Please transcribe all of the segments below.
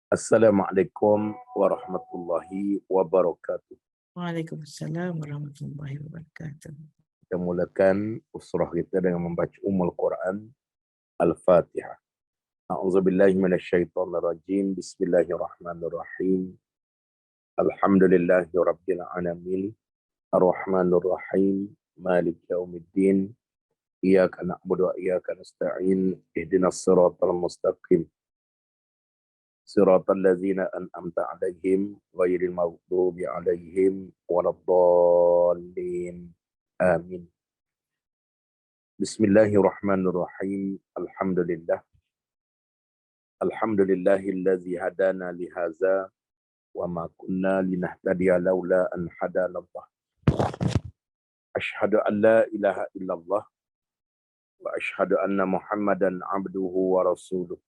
Assalamualaikum warahmatullahi wabarakatuh. Waalaikumsalam warahmatullahi wabarakatuh. Kita mulakan usrah kita dengan membaca Ummul Quran Al-Fatihah. A'udzubillahi minasyaitonirrajim. Bismillahirrahmanirrahim. Alhamdulillahi rabbil alamin. Ar-Rahmanir Rahim. Maliki yaumiddin. Iyyaka na'budu wa iyyaka nasta'in. Ihdinas siratal mustaqim. صراط الذين أنعمت عليهم غير المغضوب عليهم ولا الضالين آمين. بسم الله الرحمن الرحيم. الحمد لله الذي هدانا لهذا وما كنا لنهتدي لولا أن هدانا الله. أشهد أن لا إله إلا الله وأشهد أن محمدا عبده ورسوله.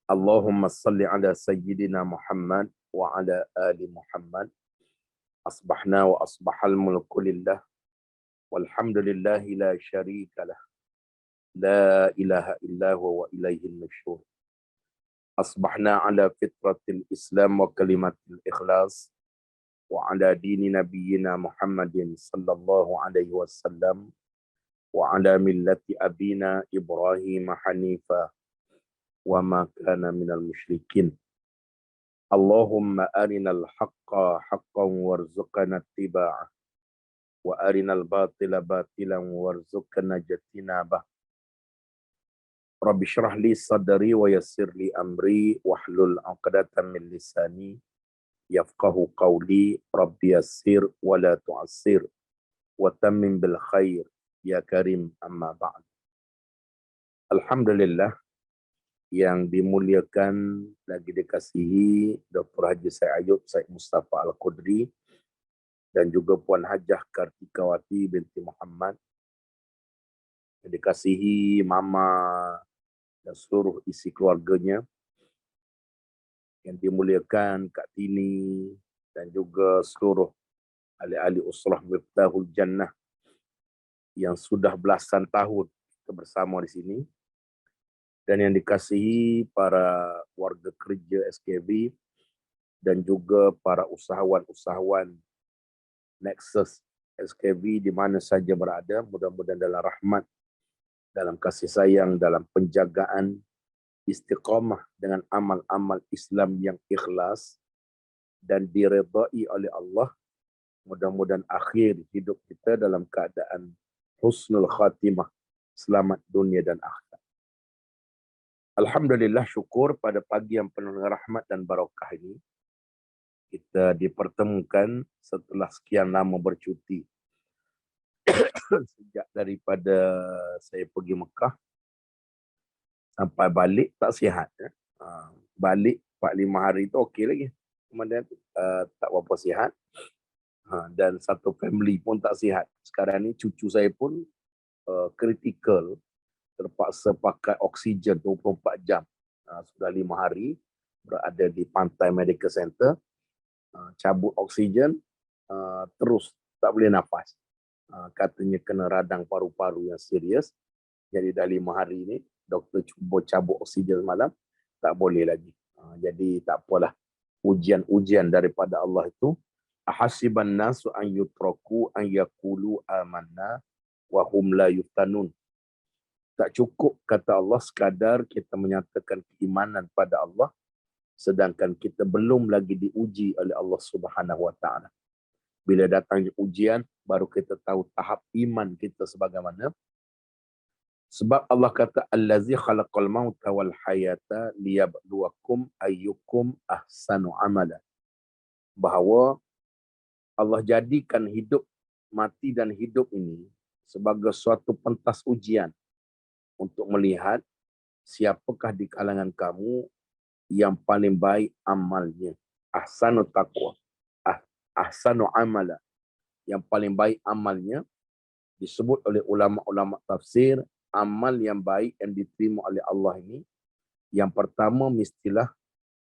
Allahumma salli ala sayyidina Muhammad wa ala ali Muhammad. Asbahna wa asbahal mulku lillah. Walhamdulillahi la syarika lah. La ilaha illa huwa wa ilaihin nusyur. Asbahna ala fitratil Islam wa kalimatil ikhlas. Wa ala dini nabiyyina Muhammadin sallallahu alaihi wasallam. Wa ala millati abina Ibrahim hanifa. Wa ma kana minal musyrikin. Allahumma arinal haqqa haqqan warzuqna ittiba'ah wa arinal batila batilan warzuqna ijtinabah. Rabbi shrah li sadri wa yassir li amri wahlul 'uqdatam min lisani yafqahu qawli. Rabbi yassir wa la tu'assir wa tammim bil khair ya karim, amma ba'd. Alhamdulillah, yang dimuliakan lagi dikasihi Dr. Haji Syed Ayub Syed Mustafa Al-Qudri dan juga Puan Hajah Kartikawati binti Muhammad, yang dikasihi Mama dan seluruh isi keluarganya, yang dimuliakan Kak Tini dan juga seluruh ahli-ahli usrah Miftahul Jannah yang sudah belasan tahun kita bersama di sini, dan yang dikasihi para warga kerja SKB dan juga para usahawan-usahawan Nexus SKB di mana saja berada, mudah-mudahan dalam rahmat, dalam kasih sayang, dalam penjagaan, istiqamah dengan amal-amal Islam yang ikhlas dan diredai oleh Allah. Mudah-mudahan akhir hidup kita dalam keadaan husnul khatimah, selamat dunia dan akhirat. Alhamdulillah, syukur pada pagi yang penuh dengan rahmat dan barakah ini kita dipertemukan setelah sekian lama bercuti. Sejak daripada saya pergi Mekah sampai balik tak sihat. Balik 4-5 hari tu okey lagi. Kemudian tak berapa sihat. Dan satu family pun tak sihat. Sekarang ni cucu saya pun kritikal, terpaksa pakai oksigen 24 jam. Sudah 5 hari berada di Pantai Medical Center. Cabut oksigen, terus tak boleh nafas. Katanya kena radang paru-paru yang serius. Jadi dah 5 hari ni doktor cuba cabut oksigen malam, tak boleh lagi. Jadi tak apalah. Ujian-ujian daripada Allah itu. Ahasiban nasu an yutraku an yaqulu amanna wa hum la yuftanun. Tak cukup, kata Allah, sekadar kita menyatakan keimanan pada Allah, sedangkan kita belum lagi diuji oleh Allah Subhanahu wa taala. Bila datangnya ujian, baru kita tahu tahap iman kita sebagaimana. Sebab Allah kata, Allazi khalaqal mauta wal hayata liyabluwakum ayyukum ahsanu amala. Bahawa Allah jadikan hidup, mati dan hidup ini sebagai suatu pentas ujian untuk melihat siapakah di kalangan kamu yang paling baik amalnya. Ahsanu taqwa, ahsanu amala, yang paling baik amalnya. Disebut oleh ulama-ulama tafsir, amal yang baik yang diterima oleh Allah ini, yang pertama mestilah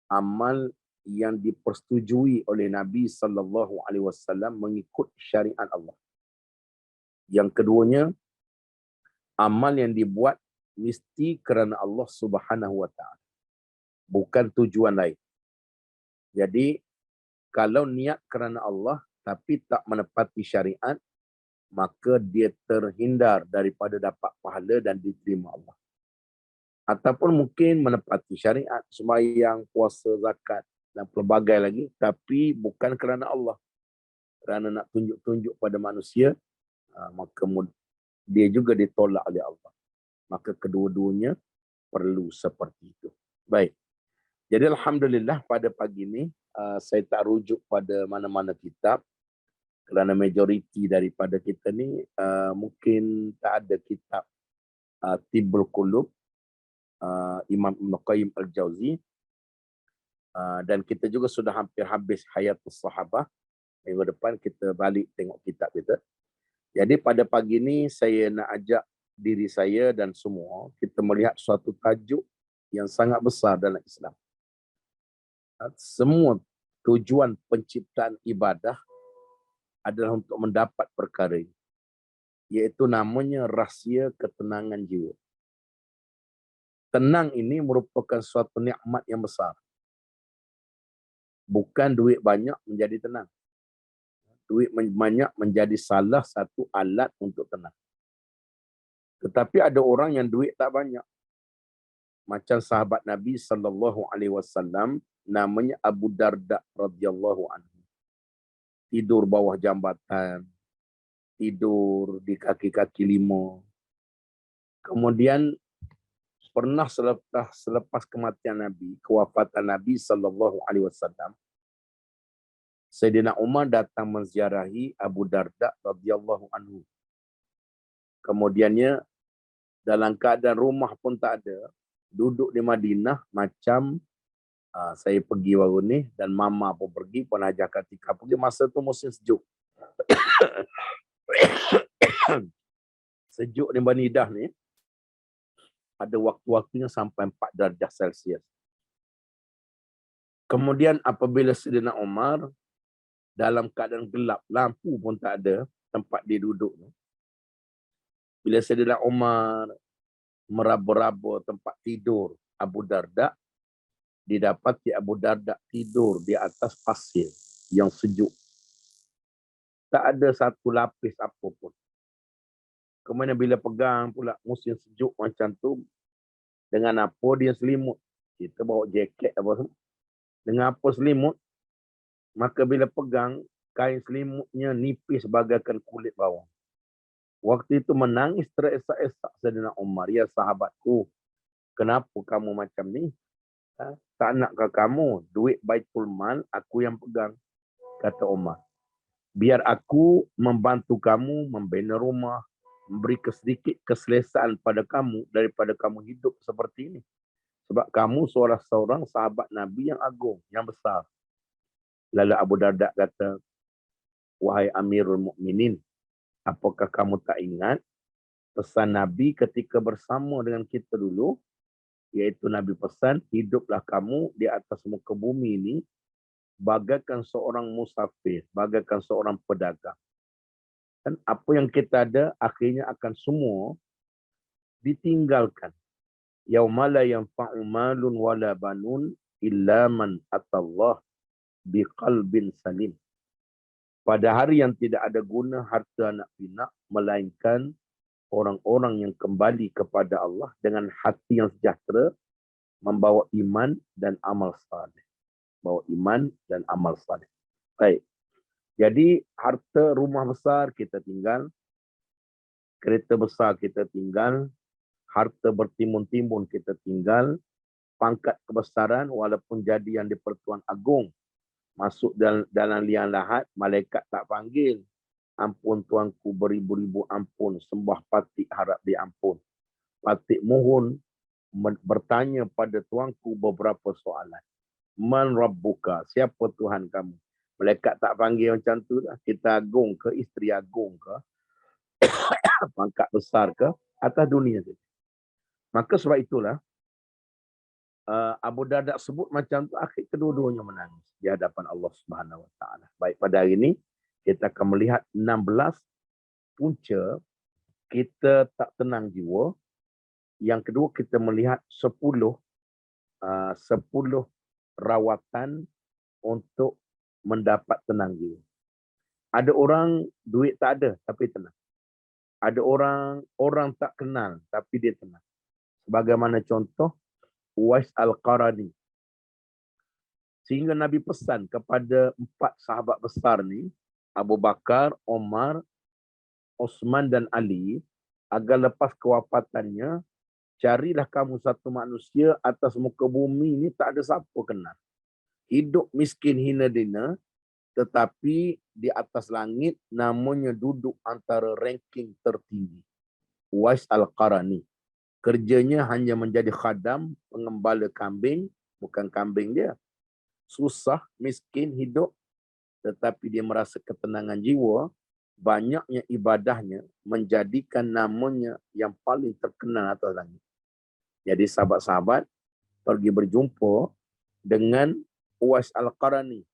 amal yang dipersetujui oleh Nabi SAW mengikut syariat Allah. Yang keduanya, amal yang dibuat mesti kerana Allah Subhanahu wa taala. bukan tujuan lain. Jadi kalau niat kerana Allah tapi tak menepati syariat, maka dia terhindar daripada dapat pahala dan diterima Allah. Ataupun mungkin menepati syariat, sembahyang, puasa, zakat dan pelbagai lagi, tapi bukan kerana Allah. Kerana nak tunjuk-tunjuk pada manusia, maka dia juga ditolak oleh Allah. Maka kedua-duanya perlu seperti itu. Baik. Jadi alhamdulillah pada pagi ini saya tak rujuk pada mana-mana kitab kerana majoriti daripada kita ni mungkin tak ada kitab Tibbul Qulub Imam Ibn Qayyim Al-Jauzi, dan kita juga sudah hampir habis Hayatus Sahabah. Minggu depan kita balik tengok kitab kita. Jadi pada pagi ini saya nak ajak diri saya dan semua kita melihat suatu tajuk yang sangat besar dalam Islam. Semua tujuan penciptaan ibadah adalah untuk mendapat perkara ini, iaitu namanya rahsia ketenangan jiwa. Tenang ini merupakan suatu nikmat yang besar. Bukan duit banyak menjadi tenang. Duit banyak menjadi salah satu alat untuk tenang. Tetapi ada orang yang duit tak banyak. Macam sahabat Nabi SAW, namanya Abu Darda radhiyallahu anhu. Tidur bawah jambatan, tidur di kaki-kaki lima. Kemudian pernah selepas kematian Nabi, kewafatan Nabi SAW, Sayyidina Umar datang menziarahi Abu Darda radhiyallahu anhu. Kemudiannya dalam keadaan rumah pun tak ada, duduk di Madinah macam saya pergi baru ni dan mama pun pergi, pun ajak ketika pergi, masa tu musim sejuk. Sejuk di Banidah ni ada waktu-waktunya sampai 4 darjah Celsius. Kemudian apabila Sayyidina Umar dalam keadaan gelap, lampu pun tak ada tempat dia duduk. Bila Sayyidina Umar meraba-raba tempat tidur Abu Darda, didapati Abu Darda tidur di atas pasir yang sejuk. Tak ada satu lapis apa pun. Kemudian bila pegang pula musim sejuk macam tu, dengan apa dia selimut? Kita bawa jaket apa semua. Dengan apa selimut? Maka bila pegang, kain selimutnya nipis bagaikan kulit bawang. Waktu itu menangis teresak-esak Sayyidina Umar. Ya sahabatku, kenapa kamu macam ni? Tak nakkah kamu duit Baitul Mal aku yang pegang? Kata Umar. Biar aku membantu kamu membina rumah, memberi sedikit keselesaan pada kamu daripada kamu hidup seperti ini. Sebab kamu seorang sahabat Nabi yang agung, yang besar. Lalu Abu Darda kata, wahai Amirul Mukminin, apakah kamu tak ingat pesan Nabi ketika bersama dengan kita dulu? Iaitu Nabi pesan, hiduplah kamu di atas muka bumi ini bagaikan seorang musafir, bagaikan seorang pedagang. Dan apa yang kita ada akhirnya akan semua ditinggalkan. Yaumala yanfa'u malun wala banun illa man atallah biqalbin salim. Pada hari yang tidak ada guna harta anak pinak melainkan orang-orang yang kembali kepada Allah dengan hati yang sejahtera, membawa iman dan amal saleh. Bawa iman dan amal saleh. Baik. Jadi harta rumah besar kita tinggal, kereta besar kita tinggal, harta bertimbun-timbun kita tinggal, pangkat kebesaran walaupun jadi yang di-Pertuan Agong, masuk dalam liang lahat, malaikat tak panggil. Ampun tuanku beribu-ribu ampun, sembah patik harap diampun. Patik mohon bertanya pada tuanku beberapa soalan. Man rabbuka, siapa Tuhan kamu? Malaikat tak panggil macam tu dah. Kita agung ke, isteri agung ke, pangkat besar ke, atas dunia saja. Maka sebab itulah Abu Darda sebut macam tu, akhir kedua-duanya menangis di hadapan Allah Subhanahu Wa Taala. Baik, pada hari ini kita akan melihat 16 punca kita tak tenang jiwa. Yang kedua kita melihat 10 10 rawatan untuk mendapat tenang jiwa. Ada orang duit tak ada tapi tenang. Ada orang tak kenal tapi dia tenang. Sebagaimana contoh Uwais Al-Qarani. Sehingga Nabi pesan kepada 4 sahabat besar ni, Abu Bakar, Omar, Osman dan Ali, agar lepas kewafatannya, carilah kamu satu manusia atas muka bumi ni tak ada siapa kenal. Hidup miskin hina dina, tetapi di atas langit namanya duduk antara ranking tertinggi. Uwais Al-Qarani. Kerjanya hanya menjadi khadam, pengembala kambing, bukan kambing dia. Susah, miskin hidup, tetapi dia merasa ketenangan jiwa, banyaknya ibadahnya menjadikan namanya yang paling terkenal atas langit. Jadi sahabat-sahabat pergi berjumpa dengan Uwais Al-Qarani,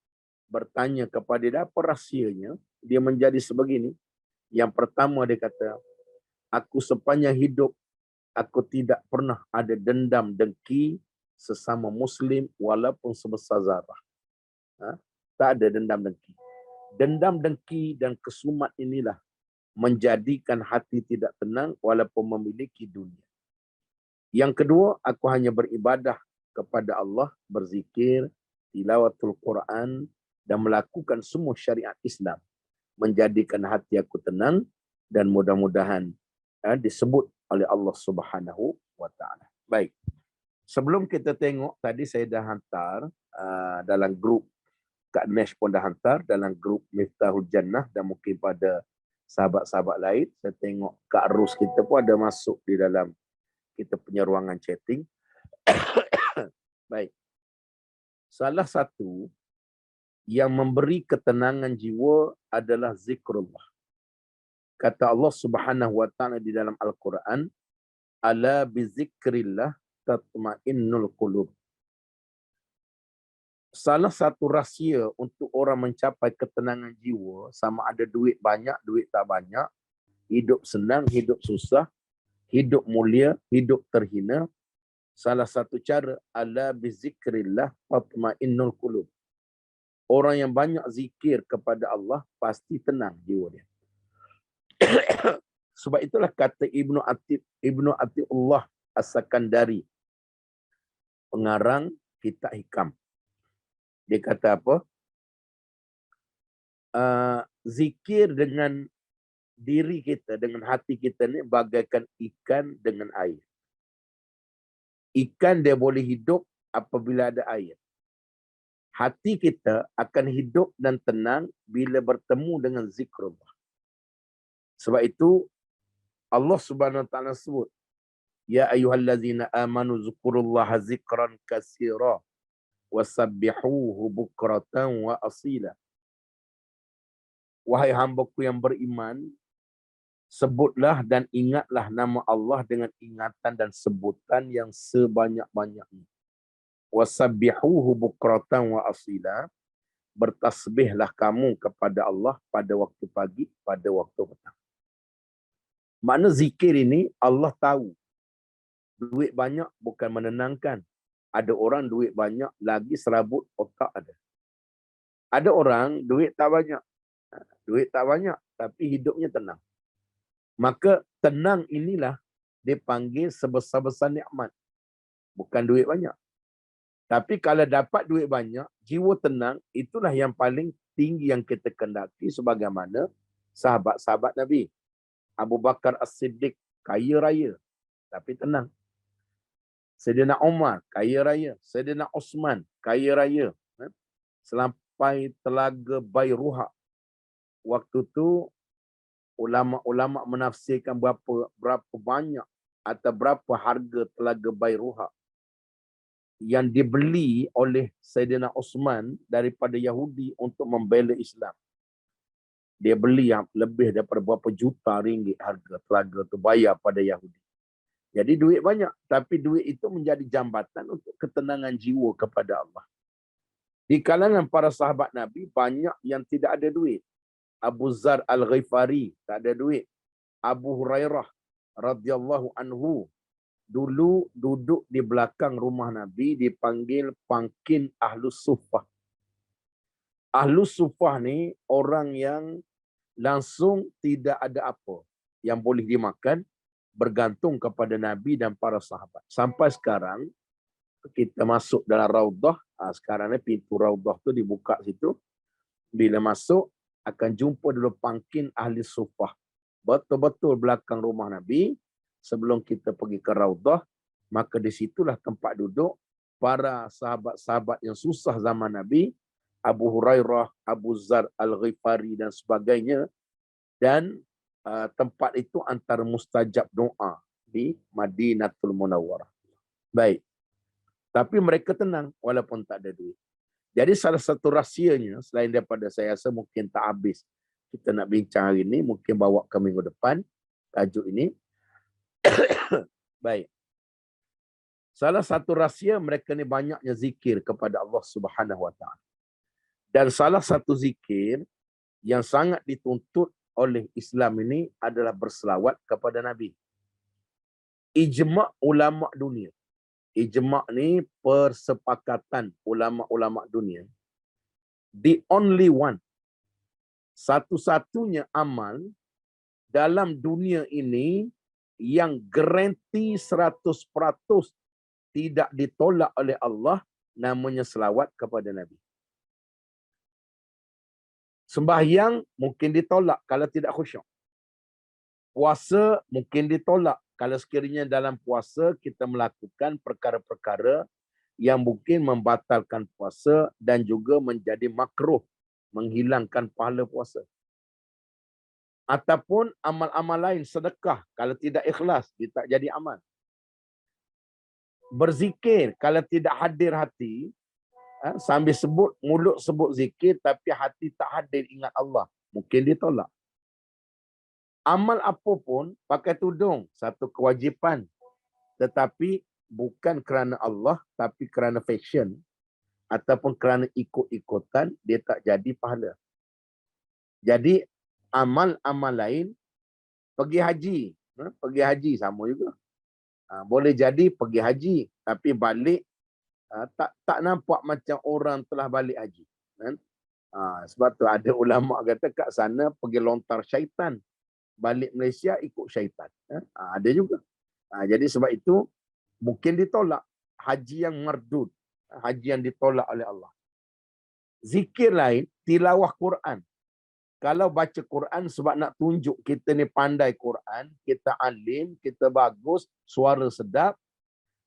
bertanya kepada dia apa rahsianya dia menjadi sebegini. Yang pertama dia kata, aku sepanjang hidup aku tidak pernah ada dendam dengki sesama Muslim walaupun sebesar zarah. Tak ada dendam dengki. Dendam dengki dan kesumat inilah menjadikan hati tidak tenang walaupun memiliki dunia. Yang kedua, aku hanya beribadah kepada Allah, berzikir, tilawatul Quran dan melakukan semua syariat Islam. Menjadikan hati aku tenang dan mudah-mudahan disebut oleh Allah Subhanahu wa taala. Baik. Sebelum kita tengok, tadi saya dah hantar dalam grup, Kak Nesh pun dah hantar dalam grup Miftahul Jannah dan mungkin pada sahabat-sahabat lain. Saya tengok Kak Rus kita pun ada masuk di dalam kita punya ruangan chatting. Baik. Salah satu yang memberi ketenangan jiwa adalah zikrullah. Kata Allah Subhanahu wa taala di dalam Al-Quran, ala bizikrillah tatma'innul qulub. Salah satu rahsia untuk orang mencapai ketenangan jiwa, sama ada duit banyak, duit tak banyak, hidup senang, hidup susah, hidup mulia, hidup terhina, salah satu cara, ala bizikrillah tatma'innul qulub. Orang yang banyak zikir kepada Allah pasti tenang jiwa dia. Sebab itulah kata Ibnu Athiullah As-Sakandari, pengarang kitab Hikam. Dia kata apa? Zikir dengan diri kita, dengan hati kita ni bagaikan ikan dengan air. Ikan dia boleh hidup apabila ada air. Hati kita akan hidup dan tenang bila bertemu dengan zikrullah. Sebab itu Allah Subhanahu wa taala sebut, ya ayyuhallazina amanu zkurullaha zikran katsira wasabbihuhu bukratan wa asila. Wahai hamba-Ku yang beriman, sebutlah dan ingatlah nama Allah dengan ingatan dan sebutan yang sebanyak-banyaknya. Wasabbihuhu bukratan wa asila. Bertasbihlah kamu kepada Allah pada waktu pagi, pada waktu petang. Makna zikir ini Allah tahu. Duit banyak bukan menenangkan. Ada orang duit banyak lagi serabut otak ada. Ada orang duit tak banyak. Duit tak banyak tapi hidupnya tenang. Maka tenang inilah dipanggil sebesar-besar nikmat. Bukan duit banyak. Tapi kalau dapat duit banyak, jiwa tenang, itulah yang paling tinggi yang kita kendaki sebagaimana sahabat-sahabat Nabi. Abu Bakar As-Siddiq, kaya raya, tapi tenang. Sayyidina Umar, kaya raya. Sayyidina Osman, kaya raya. Sampai telaga Bayruha. Waktu tu, ulama-ulama menafsirkan berapa banyak atau berapa harga telaga Bayruha yang dibeli oleh Sayyidina Osman daripada Yahudi untuk membela Islam. Dia beli yang lebih daripada berapa juta ringgit harga telaga tu, bayar pada Yahudi. Jadi duit banyak. Tapi duit itu menjadi jambatan untuk ketenangan jiwa kepada Allah. Di kalangan para sahabat Nabi, banyak yang tidak ada duit. Abu Zar Al-Ghifari, tak ada duit. Abu Hurairah radhiyallahu anhu, dulu duduk di belakang rumah Nabi dipanggil pangkin Ahlus Suffah. Ahlus Suffah ni orang yang langsung tidak ada apa yang boleh dimakan, bergantung kepada Nabi dan para sahabat. Sampai sekarang kita masuk dalam Raudah, sekarang ni pintu Raudah tu dibuka situ. Bila masuk akan jumpa dulu pangkin ahli Suffah. Betul-betul belakang rumah Nabi. Sebelum kita pergi ke Raudah, maka di situlah tempat duduk para sahabat-sahabat yang susah zaman Nabi, Abu Hurairah, Abu Zar Al-Ghifari dan sebagainya. Dan tempat itu antara mustajab doa di Madinatul Munawwarah. Baik. Tapi mereka tenang walaupun tak ada duit. Jadi salah satu rahsianya, selain daripada saya rasa mungkin tak habis kita nak bincang hari ini, mungkin bawa ke minggu depan, tajuk ini. Baik. Salah satu rahsia mereka ni banyaknya zikir kepada Allah Subhanahu Wa Taala. Dan salah satu zikir yang sangat dituntut oleh Islam ini adalah berselawat kepada Nabi. Ijma' ulama' dunia. Ijma' ni persepakatan ulama'-ulama' dunia. The only one. Satu-satunya amal dalam dunia ini yang garanti 100% tidak ditolak oleh Allah, namanya selawat kepada Nabi. Sembahyang mungkin ditolak kalau tidak khusyuk. Puasa mungkin ditolak kalau sekiranya dalam puasa kita melakukan perkara-perkara yang mungkin membatalkan puasa dan juga menjadi makruh, menghilangkan pahala puasa. Ataupun amal-amal lain, sedekah, kalau tidak ikhlas, dia tak jadi amal. Berzikir, kalau tidak hadir hati, sambil sebut, mulut sebut zikir, tapi hati tak hadir ingat Allah, mungkin ditolak. Amal apa pun, pakai tudung, satu kewajipan. Tetapi bukan kerana Allah, tapi kerana fashion, ataupun kerana ikut-ikutan, dia tak jadi pahala. Jadi, amal-amal lain, pergi haji sama juga. Boleh jadi pergi haji, tapi balik tak nampak macam orang telah balik haji. Kan? Sebab tu ada ulama kata kat sana pergi lontar syaitan, balik Malaysia ikut syaitan. Ada juga. Jadi sebab itu mungkin ditolak haji yang mardud, haji yang ditolak oleh Allah. Zikir lain, tilawah Quran. Kalau baca Quran sebab nak tunjuk kita ni pandai Quran, kita alim, kita bagus, suara sedap,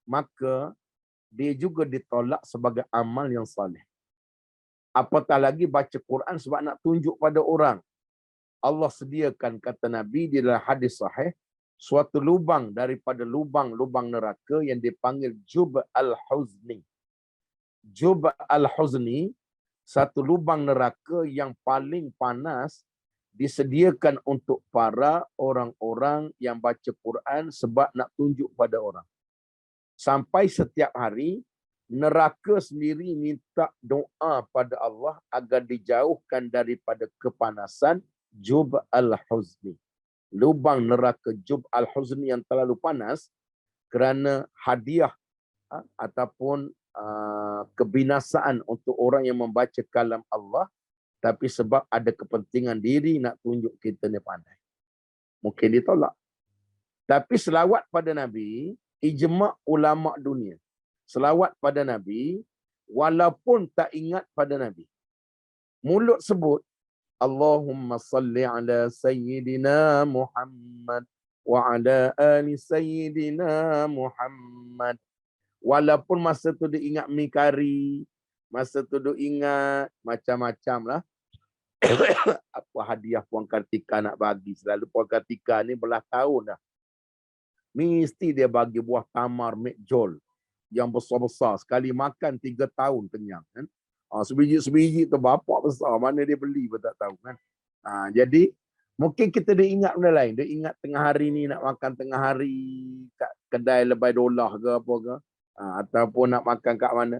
maka dia juga ditolak sebagai amal yang saleh. Apatah lagi baca Quran sebab nak tunjuk pada orang. Allah sediakan, kata Nabi di dalam hadis sahih, suatu lubang daripada lubang-lubang neraka yang dipanggil Jub al-Huzni. Jub al-Huzni, satu lubang neraka yang paling panas, disediakan untuk para orang-orang yang baca Quran sebab nak tunjuk pada orang. Sampai setiap hari, neraka sendiri minta doa pada Allah agar dijauhkan daripada kepanasan Jub al-Huzni. Lubang neraka Jub al-Huzni yang terlalu panas kerana hadiah ataupun kebinasaan untuk orang yang membaca kalam Allah, tapi sebab ada kepentingan diri nak tunjuk kita ni pandai, mungkin ditolak. Tapi selawat pada Nabi, ijma' ulama' dunia, selawat pada Nabi walaupun tak ingat pada Nabi, mulut sebut Allahumma salli ala Sayyidina Muhammad wa ala ali Sayyidina Muhammad. Walaupun masa tu dia ingat mi kari, masa tu dia ingat macam-macam lah. Apa hadiah Puan Kartika nak bagi. Selalu Puan Kartika ni belah tahun dah. Mesti dia bagi buah tamar mekjol yang besar-besar. Sekali makan 3 tahun kenyang. Kan? Sebiji-sebiji tu bapak besar. Mana dia beli pun tak tahu. Kan? Jadi, mungkin kita dia ingat benda lain. Dia ingat tengah hari ni nak makan tengah hari kat kedai lebih dolar ke apa ke. Ataupun nak makan kat mana.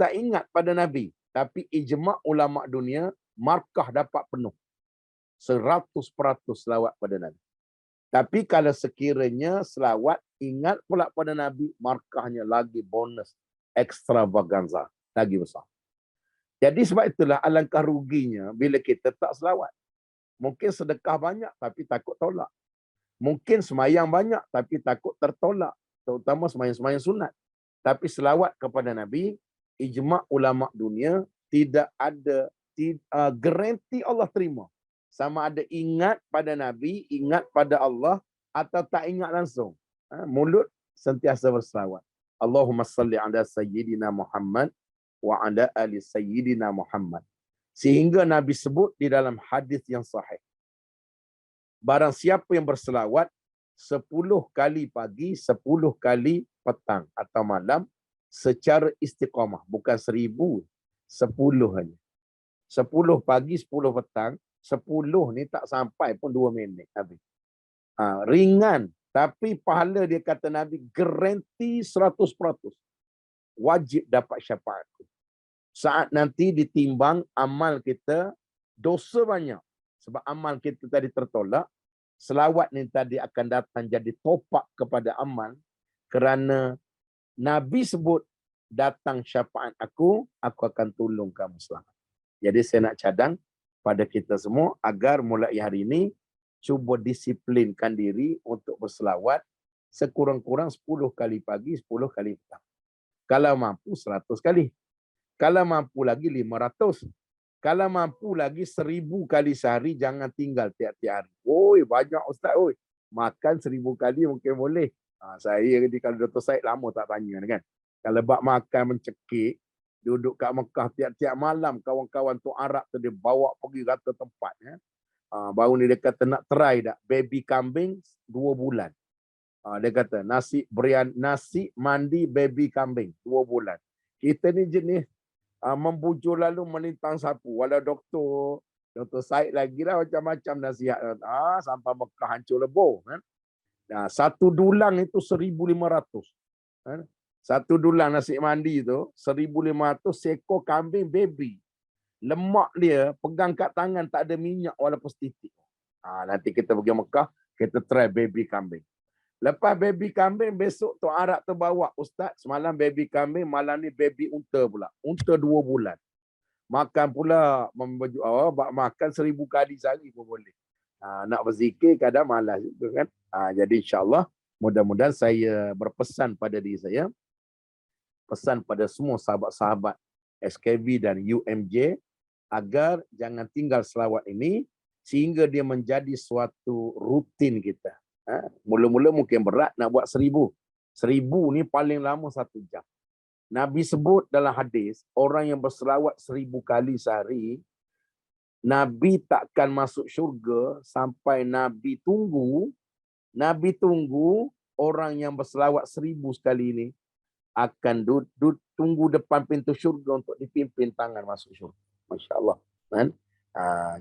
Tak ingat pada Nabi. Tapi ijma' ulama' dunia, markah dapat penuh. 100% selawat pada Nabi. Tapi kalau sekiranya selawat ingat pula pada Nabi, markahnya lagi bonus extravaganza, lagi besar. Jadi sebab itulah alangkah ruginya bila kita tak selawat. Mungkin sedekah banyak tapi takut tolak. Mungkin semayang banyak tapi takut tertolak. Terutama semayang-semayang sunat. Tapi selawat kepada Nabi, ijma' ulama' dunia, tidak ada garanti Allah terima. Sama ada ingat pada Nabi, ingat pada Allah, atau tak ingat langsung. Mulut sentiasa berselawat. Allahumma salli ala Sayyidina Muhammad wa ala ali Sayyidina Muhammad. Sehingga Nabi sebut di dalam hadis yang sahih. Barang siapa yang berselawat 10 kali pagi, 10 kali petang atau malam secara istiqamah. Bukan 1000, 10 hanya. 10 pagi, 10 petang. 10 ni tak sampai pun 2 minit habis. Ringan. Tapi pahala dia kata Nabi garanti 100%. Wajib dapat syafaat. Saat nanti ditimbang amal kita, dosa banyak. Sebab amal kita tadi tertolak. Selawat ni tadi akan datang jadi topak kepada amal. Kerana Nabi sebut, datang syafaat aku akan tolong kamu selamat. Jadi saya nak cadang pada kita semua agar mulai hari ini cuba disiplinkan diri untuk berselawat sekurang-kurang 10 kali pagi, 10 kali petang. Kalau mampu 100 kali. Kalau mampu lagi 500. Kalau mampu lagi 1000 kali sehari, jangan tinggal tiap-tiap hari. Oi, banyak Ustaz. Oi, makan 1000 kali mungkin boleh. Saya ni kalau Dr. Said lama tak tanya kan. Kalau bab makan mencekik, duduk kat Mekah tiap-tiap malam, kawan-kawan tu Arab tu dia bawa pergi rata tempat. Baru ni dia kata nak try dah. Baby kambing 2 bulan. Dia kata nasi mandi baby kambing 2 bulan. Kita ni jenis membujur lalu melintang sapu. Walau Dr. Said lagi lah macam-macam nasihat. Sampai Mekah hancur lebur. Kan? Satu dulang itu 1,500. Kan? Satu dulang nasi mandi tu 1,500 seekor kambing baby. Lemak dia pegang kat tangan tak ada minyak walaupun setitik. Nanti kita pergi Mekah, kita try baby kambing. Lepas baby kambing, besok tu Arab tu bawa, Ustaz, semalam baby kambing, malam ni baby unta pula. Unta 2 bulan. Makan pula, makan 1000 kali sehari pun boleh. Nak berzikir kadang malas juga kan. Jadi insyaAllah, mudah-mudahan saya berpesan pada diri saya, pesan pada semua sahabat-sahabat SKB dan UMJ, agar jangan tinggal selawat ini, sehingga dia menjadi suatu rutin kita. Mula-mula mungkin berat nak buat 1000. 1000 ni paling lama 1 jam. Nabi sebut dalam hadis, orang yang berselawat 1000 kali sehari, Nabi takkan masuk syurga sampai Nabi tunggu orang yang berselawat 1000 sekali ini akan tunggu depan pintu syurga untuk dipimpin tangan masuk syurga. Masya Allah. Kan?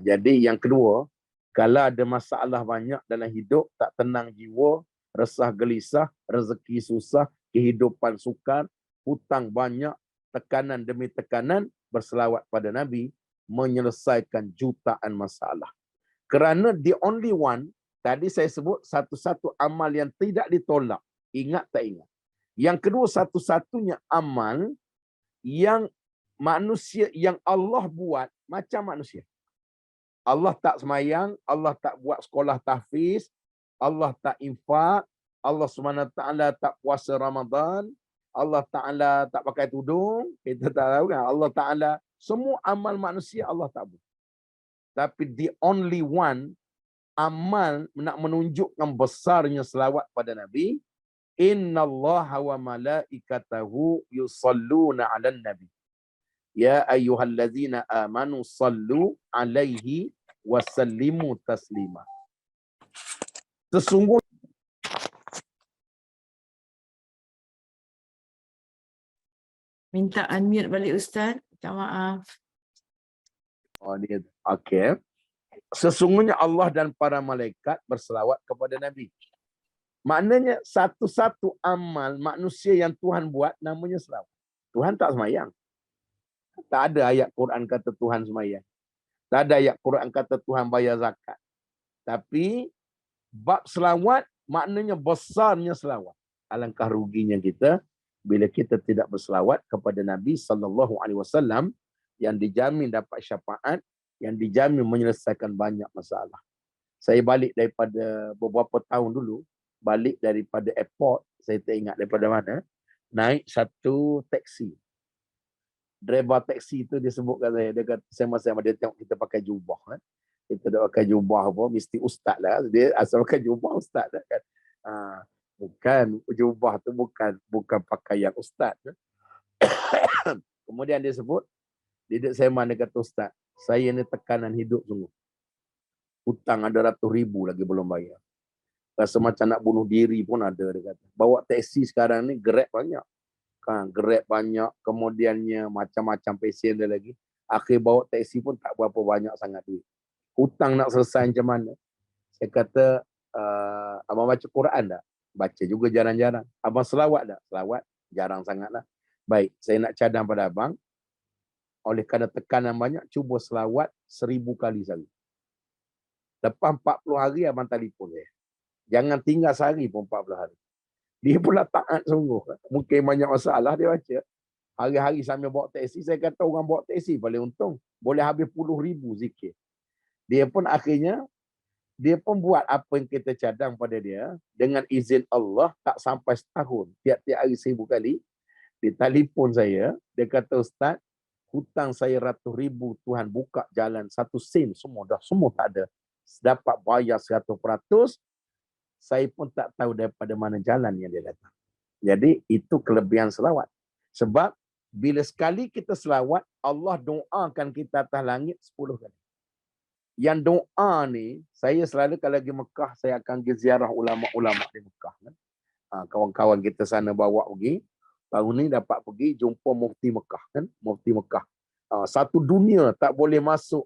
Jadi yang kedua, kalau ada masalah banyak dalam hidup, tak tenang jiwa, resah gelisah, rezeki susah, kehidupan sukar, hutang banyak, tekanan demi tekanan, berselawat pada Nabi, menyelesaikan jutaan masalah. Kerana the only one, tadi saya sebut satu-satu amal yang tidak ditolak. Ingat tak ingat? Yang kedua, satu-satunya amal yang manusia, yang Allah buat macam manusia. Allah tak semayang, Allah tak buat sekolah tahfiz, Allah tak infak, Allah SWT tak puasa Ramadan, Allah Ta'ala tak pakai tudung, kita tak tahu kan, Allah Ta'ala, semua amal manusia Allah tak buat. Tapi the only one, amal nak menunjukkan besarnya selawat pada Nabi, innallaha wa malaikatahu yusalluna 'alan nabi. Ya ayyuhallazina amanu sallu alaihi wasallimu taslima. Sesungguhnya Minta unmute balik Ustaz. Minta maaf. Okey. Sesungguhnya Allah dan para malaikat berselawat kepada Nabi. Maknanya satu-satu amal manusia yang Tuhan buat namanya selawat. Tuhan tak semayang. Tak ada ayat Quran kata Tuhan semayang. Tak ada ayat Quran kata Tuhan bayar zakat. Tapi bab selawat maknanya besarnya selawat. alangkah ruginya kita bila kita tidak berselawat kepada Nabi SAW yang dijamin dapat syafaat, yang dijamin menyelesaikan banyak masalah. Saya balik daripada beberapa tahun dulu, balik daripada airport, saya tak ingat daripada mana, naik satu taksi. Driver taksi tu dia sebut kat saya, dia kata, sama-sama dia tengok kita pakai jubah kan. Kita dah pakai jubah apa, mesti ustaz lah. Dia asal pakai jubah ustaz lah kan. Bukan, jubah tu bukan pakaian ustaz. Kemudian dia sebut, dia saya mana kata ustaz, saya ni tekanan hidup sungguh. Hutang ada ratus ribu lagi belum bayar. Rasa macam nak bunuh diri pun ada, dia kata. Bawa taksi sekarang ni Grab banyak. Kan, Grab banyak, kemudiannya macam-macam pesen dia lagi. Akhir bawa taksi pun tak berapa banyak sangat duit. Hutang nak selesai macam mana? Saya kata, abang baca Quran tak? Baca juga jarang-jarang. Abang selawat tak? Selawat jarang sangatlah. Baik, saya nak cadang pada abang. Oleh kerana tekanan banyak, cuba selawat 1000 kali sehari. Lepas 40 hari abang telefon saya. Jangan tinggal sehari pun 40 hari. Dia pula taat sungguh. Mungkin banyak masalah dia baca. Hari-hari sambil bawa taksi, saya kata orang bawa taksi paling untung. Boleh habis puluh ribu zikir. Dia pun akhirnya, dia pun buat apa yang kita cadang pada dia. Dengan izin Allah, tak sampai setahun. Tiap-tiap hari 1000 kali. Dia telefon saya. Dia kata, Ustaz, hutang saya ratus ribu, Tuhan buka jalan 1 sen. Semua tak ada. Dapat bayar 100%. Saya pun tak tahu daripada mana jalan yang dia datang. Jadi, itu kelebihan selawat. Sebab, bila sekali kita selawat, Allah doakan kita atas langit 10 kali. Yang doa ni, saya selalu kalau pergi Mekah, saya akan pergi ziarah ulama-ulama di Mekah. Kan? Kawan-kawan kita sana bawa pergi. Tahun ni dapat pergi jumpa Mufti Mekah. Kan? Mufti Mekah. Satu dunia tak boleh masuk.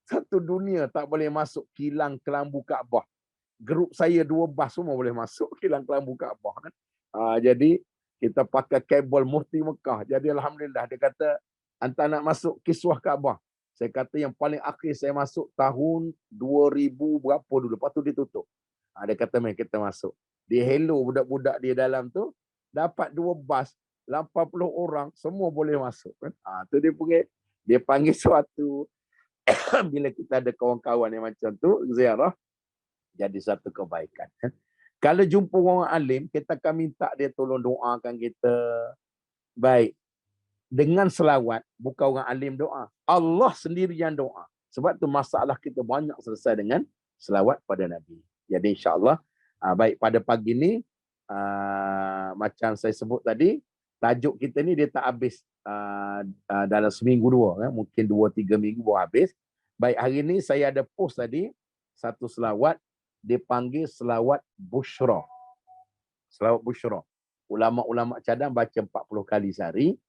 Satu dunia tak boleh masuk kilang kelambu Kaabah. Grup saya 2 bas semua boleh masuk kilang kelambu Kaabah. Kan? Jadi, kita pakai kabel Mufti Mekah. Jadi, Alhamdulillah, dia kata, anta nak masuk kiswah Kaabah. Saya kata yang paling akhir saya masuk tahun 2000 berapa dulu. Lepas tu dia tutup. Dia kata, mari kita masuk. Dia hello budak-budak dia dalam tu. Dapat 2 bas. 80 orang. Semua boleh masuk. Kan? Tu dia panggil suatu. Bila kita ada kawan-kawan yang macam tu. Ziarah. Jadi satu kebaikan. Kalau jumpa orang alim. Kita akan minta dia tolong doakan kita. Baik. Dengan selawat, bukan orang alim doa. Allah sendiri yang doa. Sebab tu masalah kita banyak selesai dengan selawat pada Nabi. Jadi insyaAllah, baik pada pagi ni, macam saya sebut tadi, tajuk kita ni dia tak habis dalam seminggu 2. Mungkin 2-3 minggu baru habis. Baik, hari ni saya ada post tadi, satu selawat, dipanggil selawat Bushra. Selawat Bushra. Ulama-ulama cadang baca 40 kali sehari.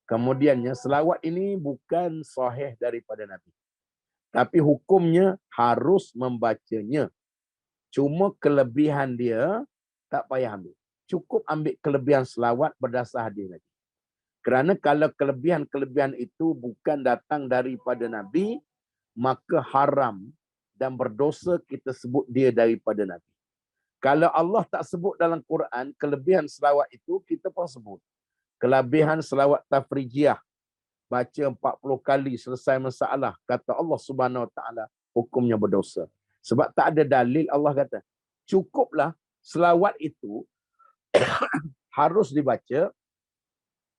Kemudiannya selawat ini bukan sahih daripada Nabi. Tapi hukumnya harus membacanya. Cuma kelebihan dia tak payah ambil. Cukup ambil kelebihan selawat berdasar hadis Nabi. Kerana kalau kelebihan-kelebihan itu bukan datang daripada Nabi, maka haram dan berdosa kita sebut dia daripada Nabi. Kalau Allah tak sebut dalam Quran, kelebihan selawat itu kita pun sebut. Kelebihan selawat tafrijiyah. Baca 40 kali selesai masalah. Kata Allah Subhanahu Wa Taala hukumnya berdosa. Sebab tak ada dalil Allah kata. Cukuplah selawat itu harus dibaca.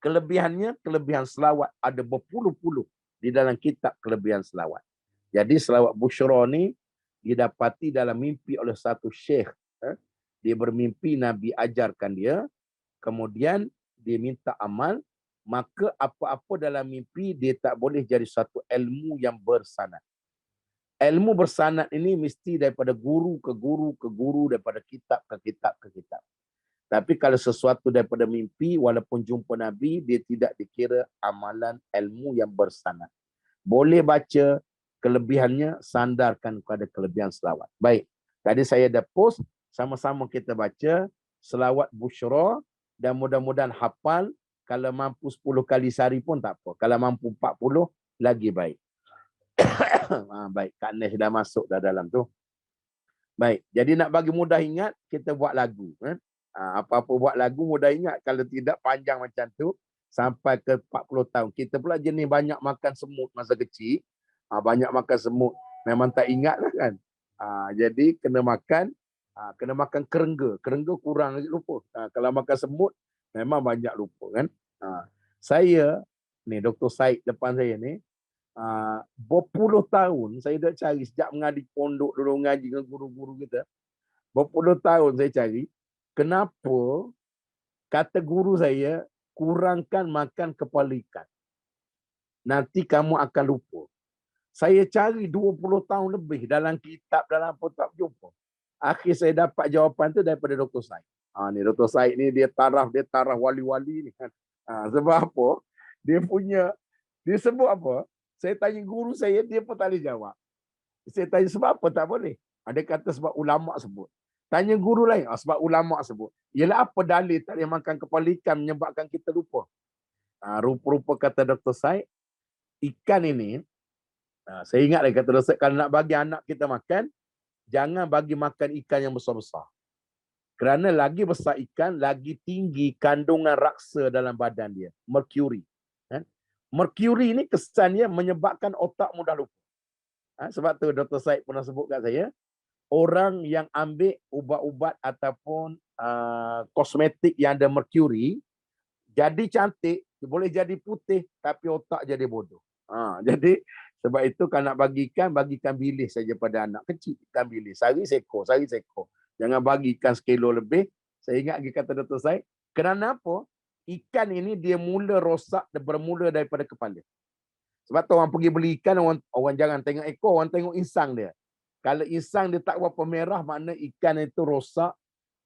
Kelebihannya, kelebihan selawat ada berpuluh-puluh di dalam kitab kelebihan selawat. Jadi selawat Bushra ni didapati dalam mimpi oleh satu syekh. Dia bermimpi Nabi ajarkan dia. Kemudian dia minta amal, maka apa-apa dalam mimpi dia tak boleh jadi satu ilmu yang bersanad. Ilmu bersanad ini mesti daripada guru ke guru ke guru, daripada kitab ke kitab ke kitab. Tapi kalau sesuatu daripada mimpi, walaupun jumpa Nabi, dia tidak dikira amalan ilmu yang bersanad. Boleh baca, kelebihannya sandarkan kepada kelebihan selawat. Baik, tadi saya dah post, sama-sama kita baca selawat Bushra. Dan mudah-mudahan hafal. Kalau mampu 10 kali sehari pun tak apa. Kalau mampu 40, lagi baik. Baik, Kak Nes dah masuk dah dalam tu. Baik, jadi nak bagi mudah ingat, kita buat lagu. Apa-apa buat lagu mudah ingat. Kalau tidak panjang macam tu sampai ke 40 tahun. Kita pula jenis banyak makan semut masa kecil. Banyak makan semut. Memang tak ingat lah kan. Jadi kena makan kerengga. Kerengga kurang lagi lupa. Kalau makan semut memang banyak lupa kan. Saya ni Dr. Said depan saya ni berpuluh tahun saya dah cari sejak mengaji pondok dulu mengaji dengan guru-guru kita. Berpuluh tahun saya cari kenapa kata guru saya kurangkan makan kepala ikan. Nanti kamu akan lupa. Saya cari 20 tahun lebih dalam kitab, dalam apa tak jumpa. Akhir saya dapat jawapan tu daripada Dr. Said. Ni Dr. Said ni dia taraf wali-wali ni kan. Sebab apa? Dia sebut apa? Saya tanya guru saya, dia pun tak boleh jawab. Saya tanya sebab apa tak boleh? Dia kata sebab ulama sebut. Tanya guru lain, sebab ulama sebut. Ialah apa dalil tak boleh makan kepala ikan menyebabkan kita lupa? Rupa-rupa kata Dr. Said, ikan ini, saya ingat lagi kata Dr. Said, kalau nak bagi anak kita makan, jangan bagi makan ikan yang besar-besar. Kerana lagi besar ikan, lagi tinggi kandungan raksa dalam badan dia. Merkuri. Merkuri ni kesannya menyebabkan otak mudah lupa. Sebab tu Dr. Said pernah sebut kat saya, orang yang ambil ubat-ubat ataupun kosmetik yang ada merkuri, jadi cantik, boleh jadi putih, tapi otak jadi bodoh. Jadi, sebab itu kalau nak bagikan bilis saja pada anak kecil. Ikan bilis, sehari seekor. Jangan bagi ikan sekilo lebih. Saya ingat lagi kata Dr. Said, kerana apa? Ikan ini dia mula rosak, bermula daripada kepala. Sebab tu orang pergi beli ikan, orang jangan tengok ekor, orang tengok insang dia. Kalau insang dia tak berapa merah, makna ikan itu rosak.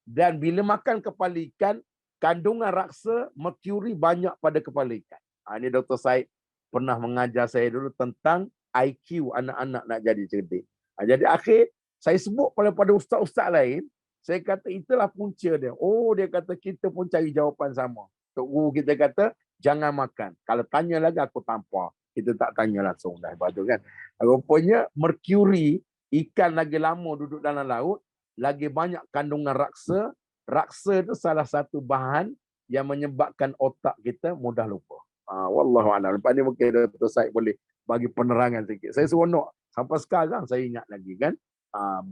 Dan bila makan kepala ikan, kandungan raksa merkuri banyak pada kepala ikan. Ini Dr. Said pernah mengajar saya dulu tentang IQ anak-anak nak jadi cerdik. Jadi akhir, saya sebut pada ustaz-ustaz lain, saya kata itulah punca dia. Dia kata kita pun cari jawapan sama. Tok guru kita kata, jangan makan. Kalau tanya lagi aku tampar. Kita tak tanya langsung dah. Betul kan? Rupanya merkuri, ikan lagi lama duduk dalam laut, lagi banyak kandungan raksa. Raksa itu salah satu bahan yang menyebabkan otak kita mudah lupa. Wallahualam. Lepas ni mungkin Dr. Said boleh bagi penerangan sikit. Saya seronok. Sampai sekarang saya ingat lagi kan.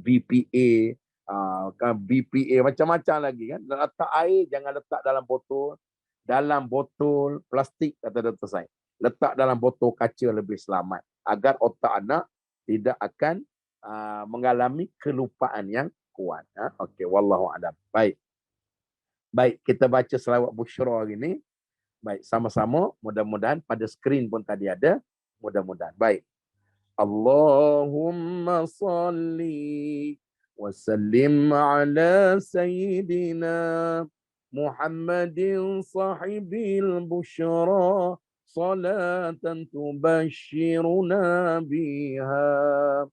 BPA, BPA, macam-macam lagi kan. Letak air, jangan letak dalam botol. Dalam botol plastik, kata Dr. Said. Letak dalam botol kaca lebih selamat. Agar otak anak tidak akan mengalami kelupaan yang kuat. Okey, wallahualam. Baik, kita baca selawat Bushra hari ni. Baik, sama-sama. Mudah-mudahan pada skrin pun tadi ada. Mudah-mudahan. Baik. Allahumma salli wa sallim ala sayyidina Muhammadin sahibil bushra salatan tubashiruna biha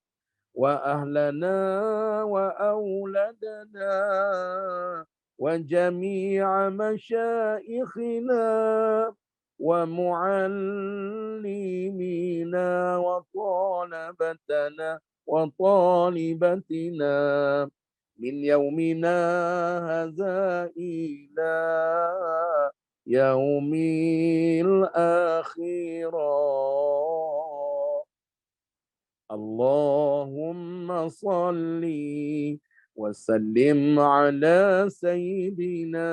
wa ahlana wa awladana وجميع مشائخنا ومعلمينا وطالبتنا من يومنا هذا إلى يوم الآخرة. اللهم صلِّ وسلم على سيدنا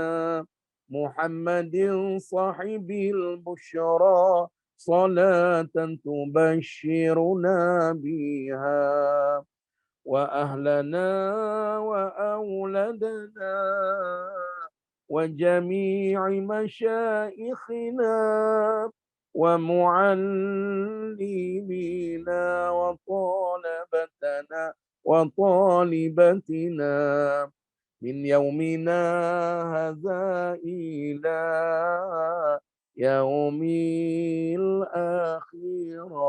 محمد صاحب البشرى صلاة تبشرنا بها وأهلنا وأولادنا وجميع مشائخنا ومعلمينا وطالبتنا من يومنا هذا إلى يوم الآخرة.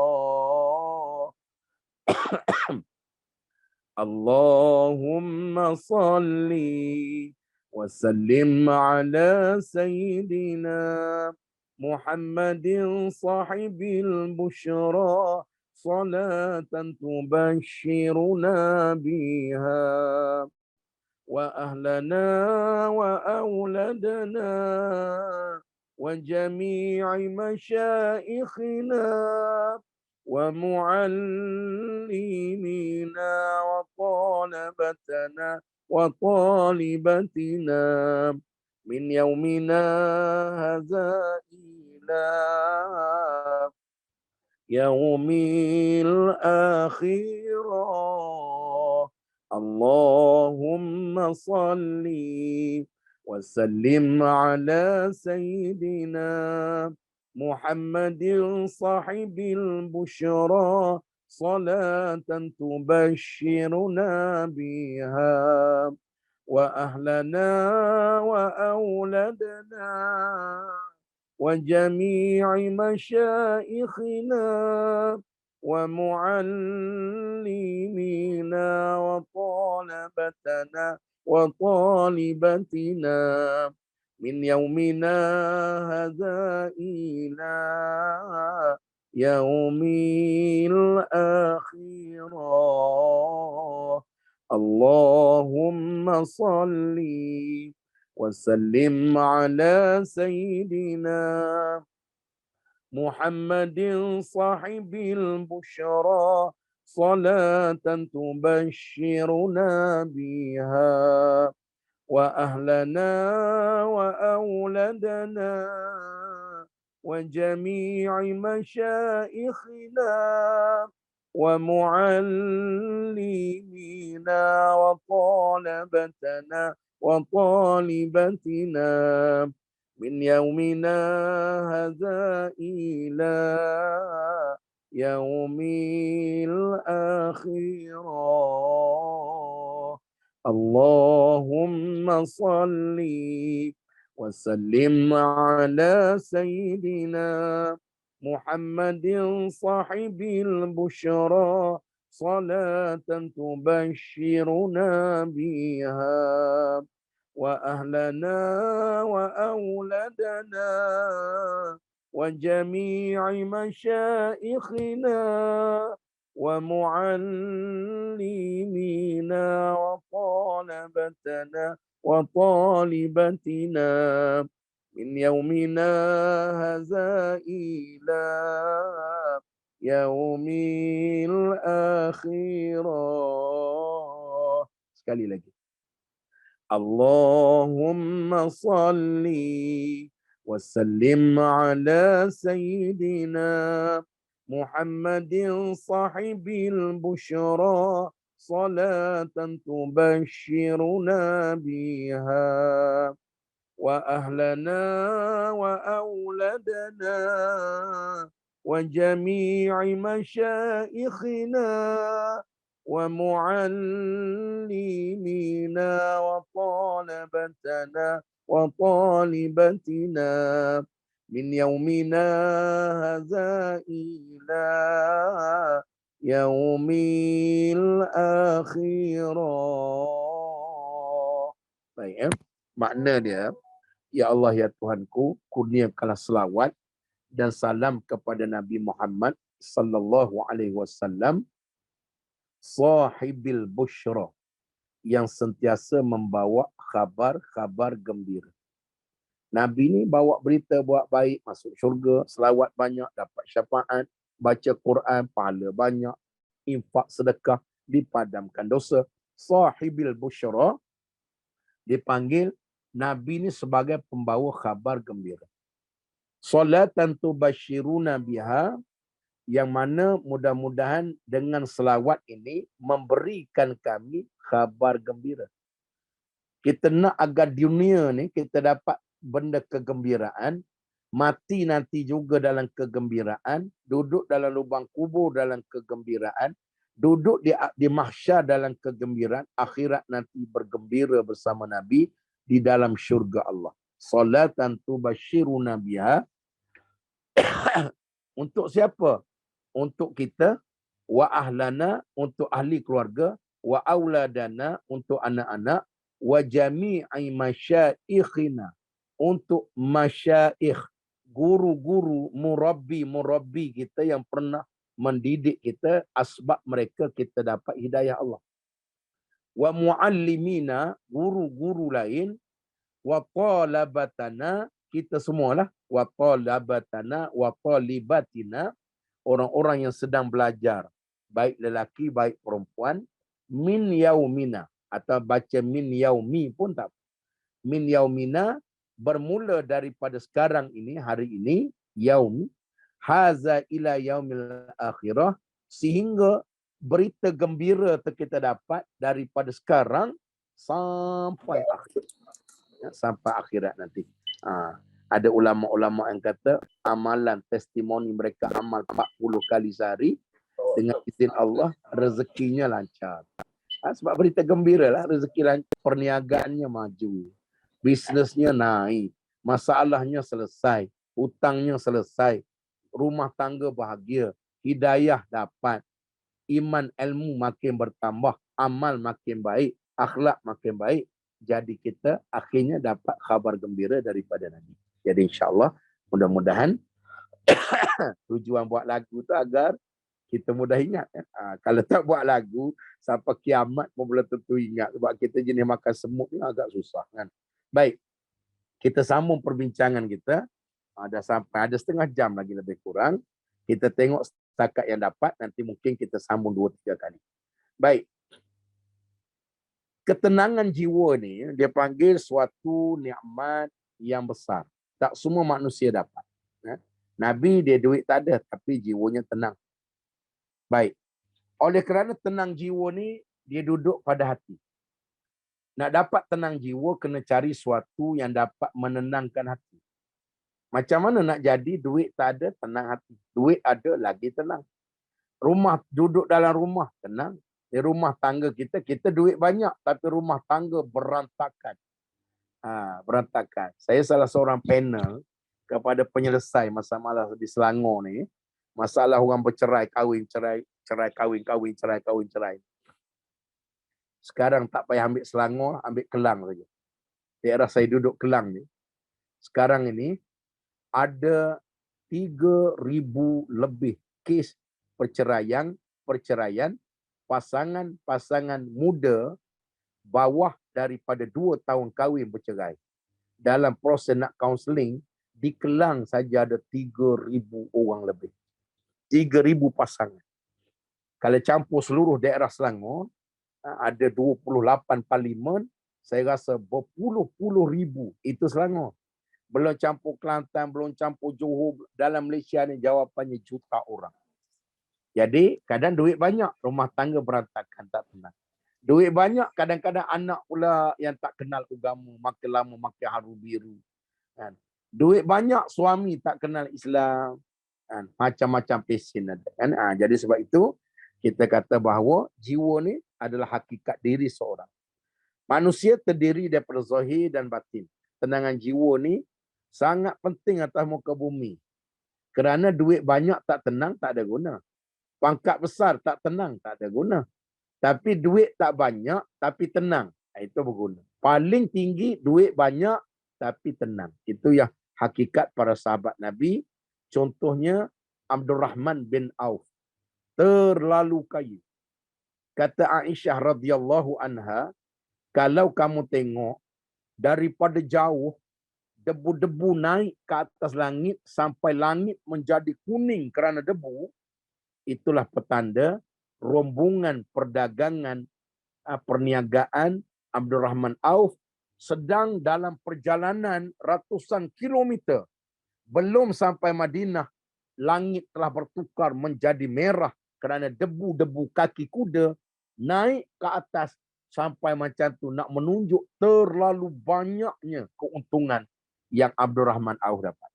اللهم صل وسلم على سيدنا محمد صاحب البشرى صلاة تبشرنا بها وأهلنا وأولادنا وجميع مشائخنا ومعلمينا وطالبتنا من يومنا هذا إلى يوم الآخرة. اللهم صل وسلم على سيدنا محمد صاحب البشرى صلاة تبشرنا بها وأهلنا وأولادنا وجميع مشائخنا ومعلمينا وطالبتنا من يومنا هذا إلى يوم الآخرة. اللهم صل وسلم على سيدنا محمد صاحب البشرى صلاة تبشرنا بها وأهلنا وأولادنا وجميع مشائخنا ومعلمينا وطالبتنا من يومنا هذا إلى يوم الآخرة. اللهم صل وسلم على سيدنا محمد صاحب البشرى صلاة تبشرنا بها وأهلنا وأولادنا وجميع مشائخنا ومعلمينا وطالبتنا من يومنا هذا إلى يوم الآخرة. Sekali lagi. اللهم صل وسلم على سيدنا محمد صاحب البشرى صلاة تبشرنا بها وأهلنا وأولادنا وجميع مشائخنا ومعلمينا وطالبتنا من يومنا هذا إلى يوم الآخرة. Baik, makna dia, ya Allah ya Tuhanku, kurniakanlah selawat dan salam kepada Nabi Muhammad sallallahu alaihi wasallam, sahibil busyra, yang sentiasa membawa khabar-khabar gembira. Nabi ni bawa berita buat baik, masuk syurga, selawat banyak, dapat syafaat, baca Quran, pahala banyak, infak sedekah, dipadamkan dosa. Sahibil busyra dipanggil Nabi ni sebagai pembawa khabar gembira. Salatan tubashiruna biha, yang mana mudah-mudahan dengan selawat ini memberikan kami khabar gembira. Kita nak agar dunia ni kita dapat benda kegembiraan, mati nanti juga dalam kegembiraan, duduk dalam lubang kubur dalam kegembiraan, duduk di mahsyar dalam kegembiraan, akhirat nanti bergembira bersama Nabi di dalam syurga Allah. Salatan tubashiruna biha. Untuk siapa? Untuk kita, wa ahlana, untuk ahli keluarga, wa auladana, untuk anak-anak, wa jami'i masyaikhina, untuk masyaikh, guru-guru, murabbi kita yang pernah mendidik kita, asbab mereka kita dapat hidayah Allah. wa muallimina, guru-guru lain, wa talabatana, kita semualah, wa talabatana wa talibatina, orang-orang yang sedang belajar, baik lelaki baik perempuan, min yaumina, atau baca min yaumi pun tak apa. Min yaumina, bermula daripada sekarang ini, hari ini, yaum, haza ila yaumil akhirah, sehingga berita gembira kita dapat daripada sekarang sampai akhir, ya, sampai akhirat nanti. Ada ulama-ulama yang kata amalan testimoni mereka amal 40 kali sehari, dengan izin Allah rezekinya lancar. Sebab berita gembira lah, rezeki lancar, perniagaannya maju, bisnesnya naik, masalahnya selesai, hutangnya selesai, rumah tangga bahagia, hidayah dapat, iman ilmu makin bertambah, amal makin baik, akhlak makin baik. Jadi kita akhirnya dapat khabar gembira daripada Nabi. Jadi insyaAllah, mudah-mudahan tujuan buat lagu tu agar kita mudah ingat. Kalau tak buat lagu, sampai kiamat pun belum tentu ingat. Sebab kita jenis makan semut ni agak susah kan. Baik, kita sambung perbincangan kita. Dah sampai, ada setengah jam lagi lebih kurang. Kita tengok setakat yang dapat, nanti mungkin kita sambung 2-3 kali. Baik. Ketenangan jiwa ni, dia panggil suatu nikmat yang besar. Tak semua manusia dapat. Nabi dia duit tak ada, tapi jiwanya tenang. Baik. Oleh kerana tenang jiwa ni, dia duduk pada hati. Nak dapat tenang jiwa, kena cari suatu yang dapat menenangkan hati. Macam mana nak jadi duit tak ada, tenang hati. Duit ada, lagi tenang. Rumah, duduk dalam rumah, tenang. Di rumah tangga kita duit banyak, tapi rumah tangga berantakan. Berantakan. Saya salah seorang panel kepada penyelesai masalah di Selangor ni. Masalah orang bercerai, kahwin, cerai, kahwin, cerai. Sekarang tak payah ambil Selangor, ambil Kelang saja. Daerah saya duduk Kelang ni. Sekarang ini ada 3,000 lebih kes perceraian pasangan muda bawah daripada 2 tahun kahwin bercerai. Dalam proses nak kaunseling, di Kelang saja ada 3,000 orang lebih. 3,000 pasangan. Kalau campur seluruh daerah Selangor, ada 28 parlimen, saya rasa berpuluh-puluh ribu. Itu Selangor. Belum campur Kelantan, belum campur Johor. Dalam Malaysia ni jawapannya juta orang. Jadi kadang duit banyak, rumah tangga berantakan, tak tenang. Duit banyak, kadang-kadang anak pula yang tak kenal agama, makin lama makin haru biru. Kan? Duit banyak, suami tak kenal Islam. Kan? Macam-macam pesen ada. Kan? Jadi sebab itu, kita kata bahawa jiwa ni adalah hakikat diri seorang. Manusia terdiri daripada zahir dan batin. Tenangan jiwa ni sangat penting atas muka bumi. Kerana duit banyak tak tenang, tak ada guna. Pangkat besar tak tenang, tak ada guna. Tapi duit tak banyak, tapi tenang, itu berguna. Paling tinggi duit banyak, tapi tenang. Itu yang hakikat para sahabat Nabi. Contohnya Abdul Rahman bin Auf. Terlalu kaya. Kata Aisyah radhiyallahu anha, kalau kamu tengok daripada jauh, debu-debu naik ke atas langit sampai langit menjadi kuning kerana debu, itulah petanda rombongan perdagangan perniagaan Abdul Rahman Auf sedang dalam perjalanan ratusan kilometer. Belum sampai Madinah, langit telah bertukar menjadi merah kerana debu-debu kaki kuda naik ke atas sampai macam tu, nak menunjuk terlalu banyaknya keuntungan yang Abdul Rahman Auf dapat.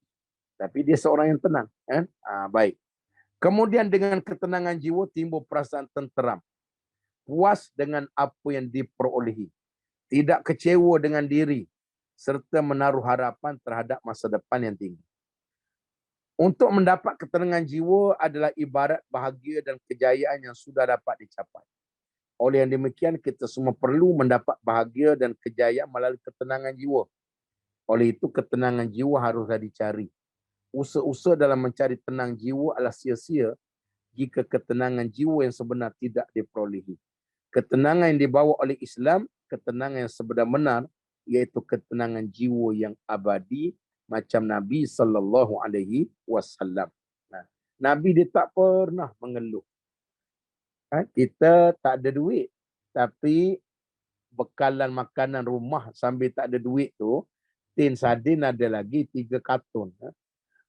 Tapi dia seorang yang tenang. Kan? Baik. Kemudian dengan ketenangan jiwa timbul perasaan tenteram. Puas dengan apa yang diperolehi. Tidak kecewa dengan diri. Serta menaruh harapan terhadap masa depan yang tinggi. Untuk mendapat ketenangan jiwa adalah ibarat bahagia dan kejayaan yang sudah dapat dicapai. Oleh yang demikian, kita semua perlu mendapat bahagia dan kejayaan melalui ketenangan jiwa. Oleh itu, ketenangan jiwa haruslah dicari. Usaha-usaha dalam mencari tenang jiwa adalah sia-sia jika ketenangan jiwa yang sebenar tidak diperolehi. Ketenangan yang dibawa oleh Islam, ketenangan yang sebenar-benar, iaitu ketenangan jiwa yang abadi macam Nabi sallallahu alaihi wasallam. Nah, Nabi dia tak pernah mengeluh. Kita tak ada duit, tapi bekalan makanan rumah sambil tak ada duit tu, tin sardin ada lagi 3 karton.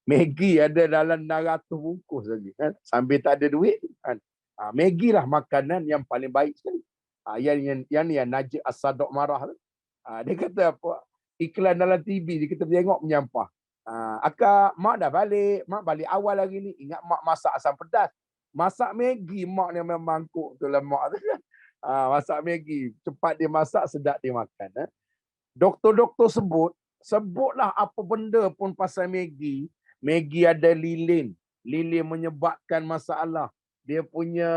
Maggi ada dalam 600 bungkus lagi. Sambil tak ada duit. Maggi lah makanan yang paling baik sekali. Yang Najib As-Sadok marah tu. Dia kata apa? Iklan dalam TV, dia kata tengok menyampah. Akak, mak dah balik. Mak balik awal lagi ni. Ingat mak masak asam pedas. Masak Maggi, mak ni memang mangkuk tu lah mak tu. Masak Maggi. Cepat dia masak, sedap dia makan. Doktor-doktor sebutlah apa benda pun pasal Maggi. Maggi ada lilin. Lilin menyebabkan masalah. Dia punya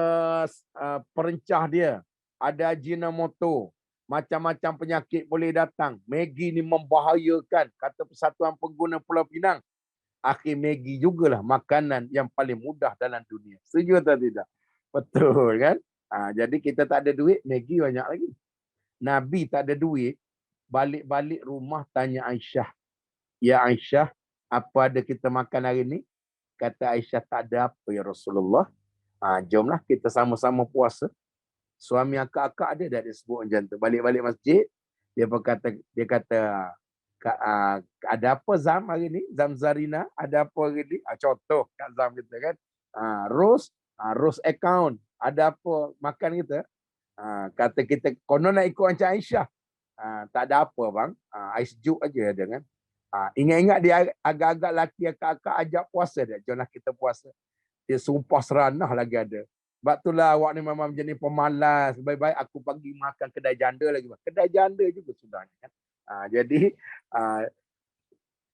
perencah dia. Ada Ajinomoto. Macam-macam penyakit boleh datang. Maggi ni membahayakan. Kata Persatuan Pengguna Pulau Pinang. Akhir Maggi jugalah makanan yang paling mudah dalam dunia. Setuju atau tidak? Betul kan? Jadi kita tak ada duit, Maggi banyak lagi. Nabi tak ada duit. Balik-balik rumah tanya Aisyah. Ya Aisyah, apa ada kita makan hari ni? Kata Aisyah, tak ada apa ya Rasulullah. Jomlah kita sama-sama puasa. Suami akak-akak dia sebut macam tu. Balik-balik masjid, dia kata, ada apa Zam hari ni? Zam Zarina, ada apa hari ni? Contoh Kak Zam kita kan. Rose account, ada apa makan kita? Kata kita, konon nak ikut macam Aisyah. Tak ada apa bang. I sejuk aja ada kan. Ingat-ingat dia agak-agak laki akak-akak ajak puasa dia. Jomlah kita puasa. Dia sumpah seranah lagi ada. Sebab itulah awak ni memang jenis pemalas. Baik-baik aku pergi makan kedai janda lagi. Kedai janda juga sudah. Kan? Jadi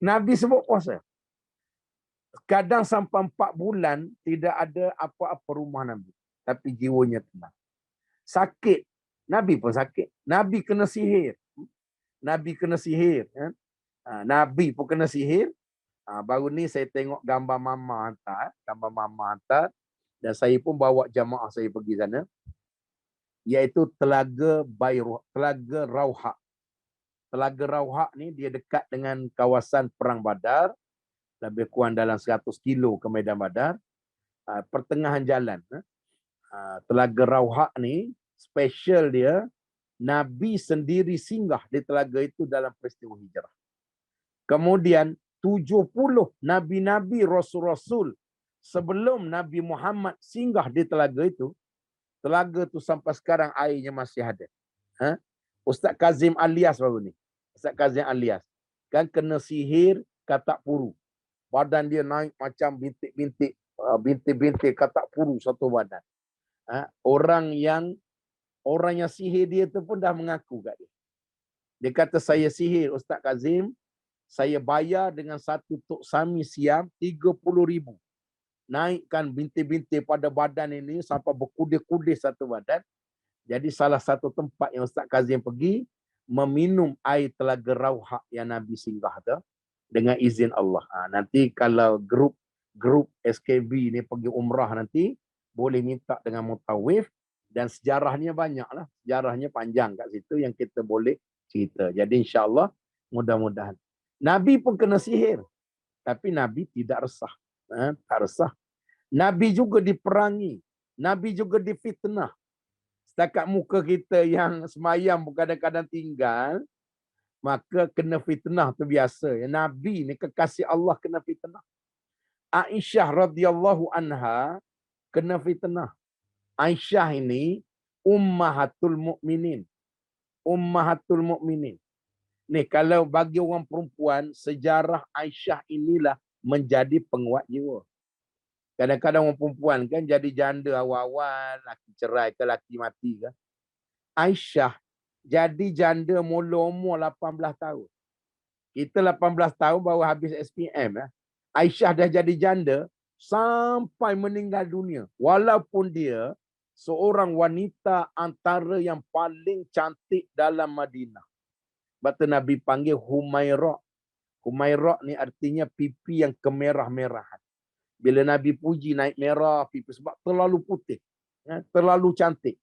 Nabi sebut puasa. Kadang sampai 4 bulan tidak ada apa-apa rumah Nabi. Tapi jiwanya tenang. Sakit. Nabi pun sakit. Nabi kena sihir. Nabi kena sihir. Kan? Nabi pun kena sihir. Baru ni saya tengok gambar mama hantar. Gambar mama hantar. Dan saya pun bawa jamaah saya pergi sana. Iaitu Telaga Rauhak. Telaga Rauhak ni dia dekat dengan kawasan Perang Badar. Lebih kurang dalam 100 kilo ke Medan Badar. Pertengahan jalan. Telaga Rauhak ni, special dia, Nabi sendiri singgah di telaga itu dalam peristiwa hijrah. Kemudian 70 Nabi-Nabi, Rasul-Rasul sebelum Nabi Muhammad singgah di telaga itu sampai sekarang airnya masih ada. Ustaz Kazim Alias baru ni. Ustaz Kazim Alias. Kan kena sihir katak puru. Badan dia naik macam bintik-bintik katak puru satu badan. Orang yang sihir dia tu pun dah mengaku kat dia. Dia kata saya sihir Ustaz Kazim. Saya bayar dengan satu tok sami siam 30,000. Naikkan bintik-bintik pada badan ini sampai berkudir-kudir satu badan. Jadi salah satu tempat yang Ustaz Kazim pergi meminum air Telaga Rauhak yang Nabi singgah tu dengan izin Allah. Nanti kalau grup SKB ni pergi umrah nanti boleh minta dengan mutawif dan sejarahnya banyaklah. Sejarahnya panjang kat situ yang kita boleh cerita. Jadi insya-Allah mudah-mudahan. Nabi pun kena sihir. Tapi Nabi tidak resah. Tak resah. Nabi juga diperangi. Nabi juga difitnah. Setakat muka kita yang semayam kadang-kadang tinggal, maka kena fitnah tu biasa. Nabi ni kekasih Allah kena fitnah. Aisyah radhiyallahu anha kena fitnah. Aisyah ini ummahatul mukminin. Ummahatul mukminin. Ni kalau bagi orang perempuan, sejarah Aisyah inilah menjadi penguat jiwa. Kadang-kadang orang perempuan kan jadi janda awal-awal, laki cerai ke laki mati ke. Aisyah jadi janda mula umur 18 tahun. Kita 18 tahun baru habis SPM. Aisyah dah jadi janda sampai meninggal dunia. Walaupun dia seorang wanita antara yang paling cantik dalam Madinah. Sebab tu Nabi panggil Humairah. Humairah ni artinya pipi yang kemerah-merahan. Bila Nabi puji naik merah pipi sebab terlalu putih. Terlalu cantik.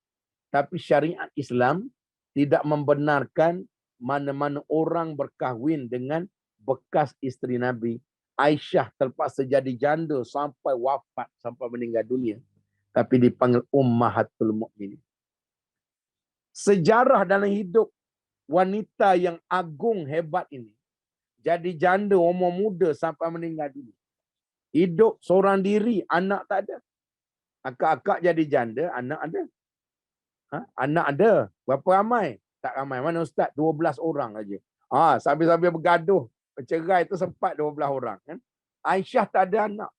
Tapi syariat Islam tidak membenarkan mana-mana orang berkahwin dengan bekas isteri Nabi. Aisyah terpaksa jadi janda sampai wafat, sampai meninggal dunia. Tapi dipanggil Ummahatul Mukminin. Sejarah dalam hidup wanita yang agung hebat ini. Jadi janda umur muda sampai meninggal dunia. Hidup seorang diri, anak tak ada. Akak-akak jadi janda, anak ada. Anak ada. Berapa ramai? Tak ramai. Mana Ustaz? 12 orang aja. Sambil-sambil bergaduh. Bercerai itu sempat 12 orang. Kan? Aisyah tak ada anak.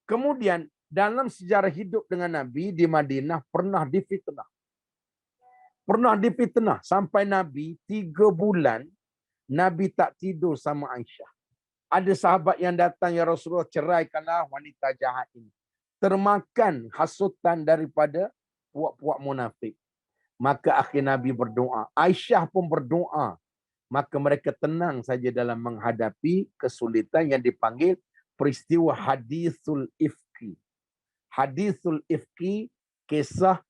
Kemudian dalam sejarah hidup dengan Nabi di Madinah pernah difitnah. Pernah difitnah. Sampai Nabi 3 bulan Nabi tak tidur sama Aisyah. Ada sahabat yang datang, ya Rasulullah, ceraikanlah wanita jahat ini. Termakan hasutan daripada puak-puak munafik. Maka akhir Nabi berdoa. Aisyah pun berdoa. Maka mereka tenang saja dalam menghadapi kesulitan yang dipanggil peristiwa Hadithul Ifki. Hadithul Ifki, kisah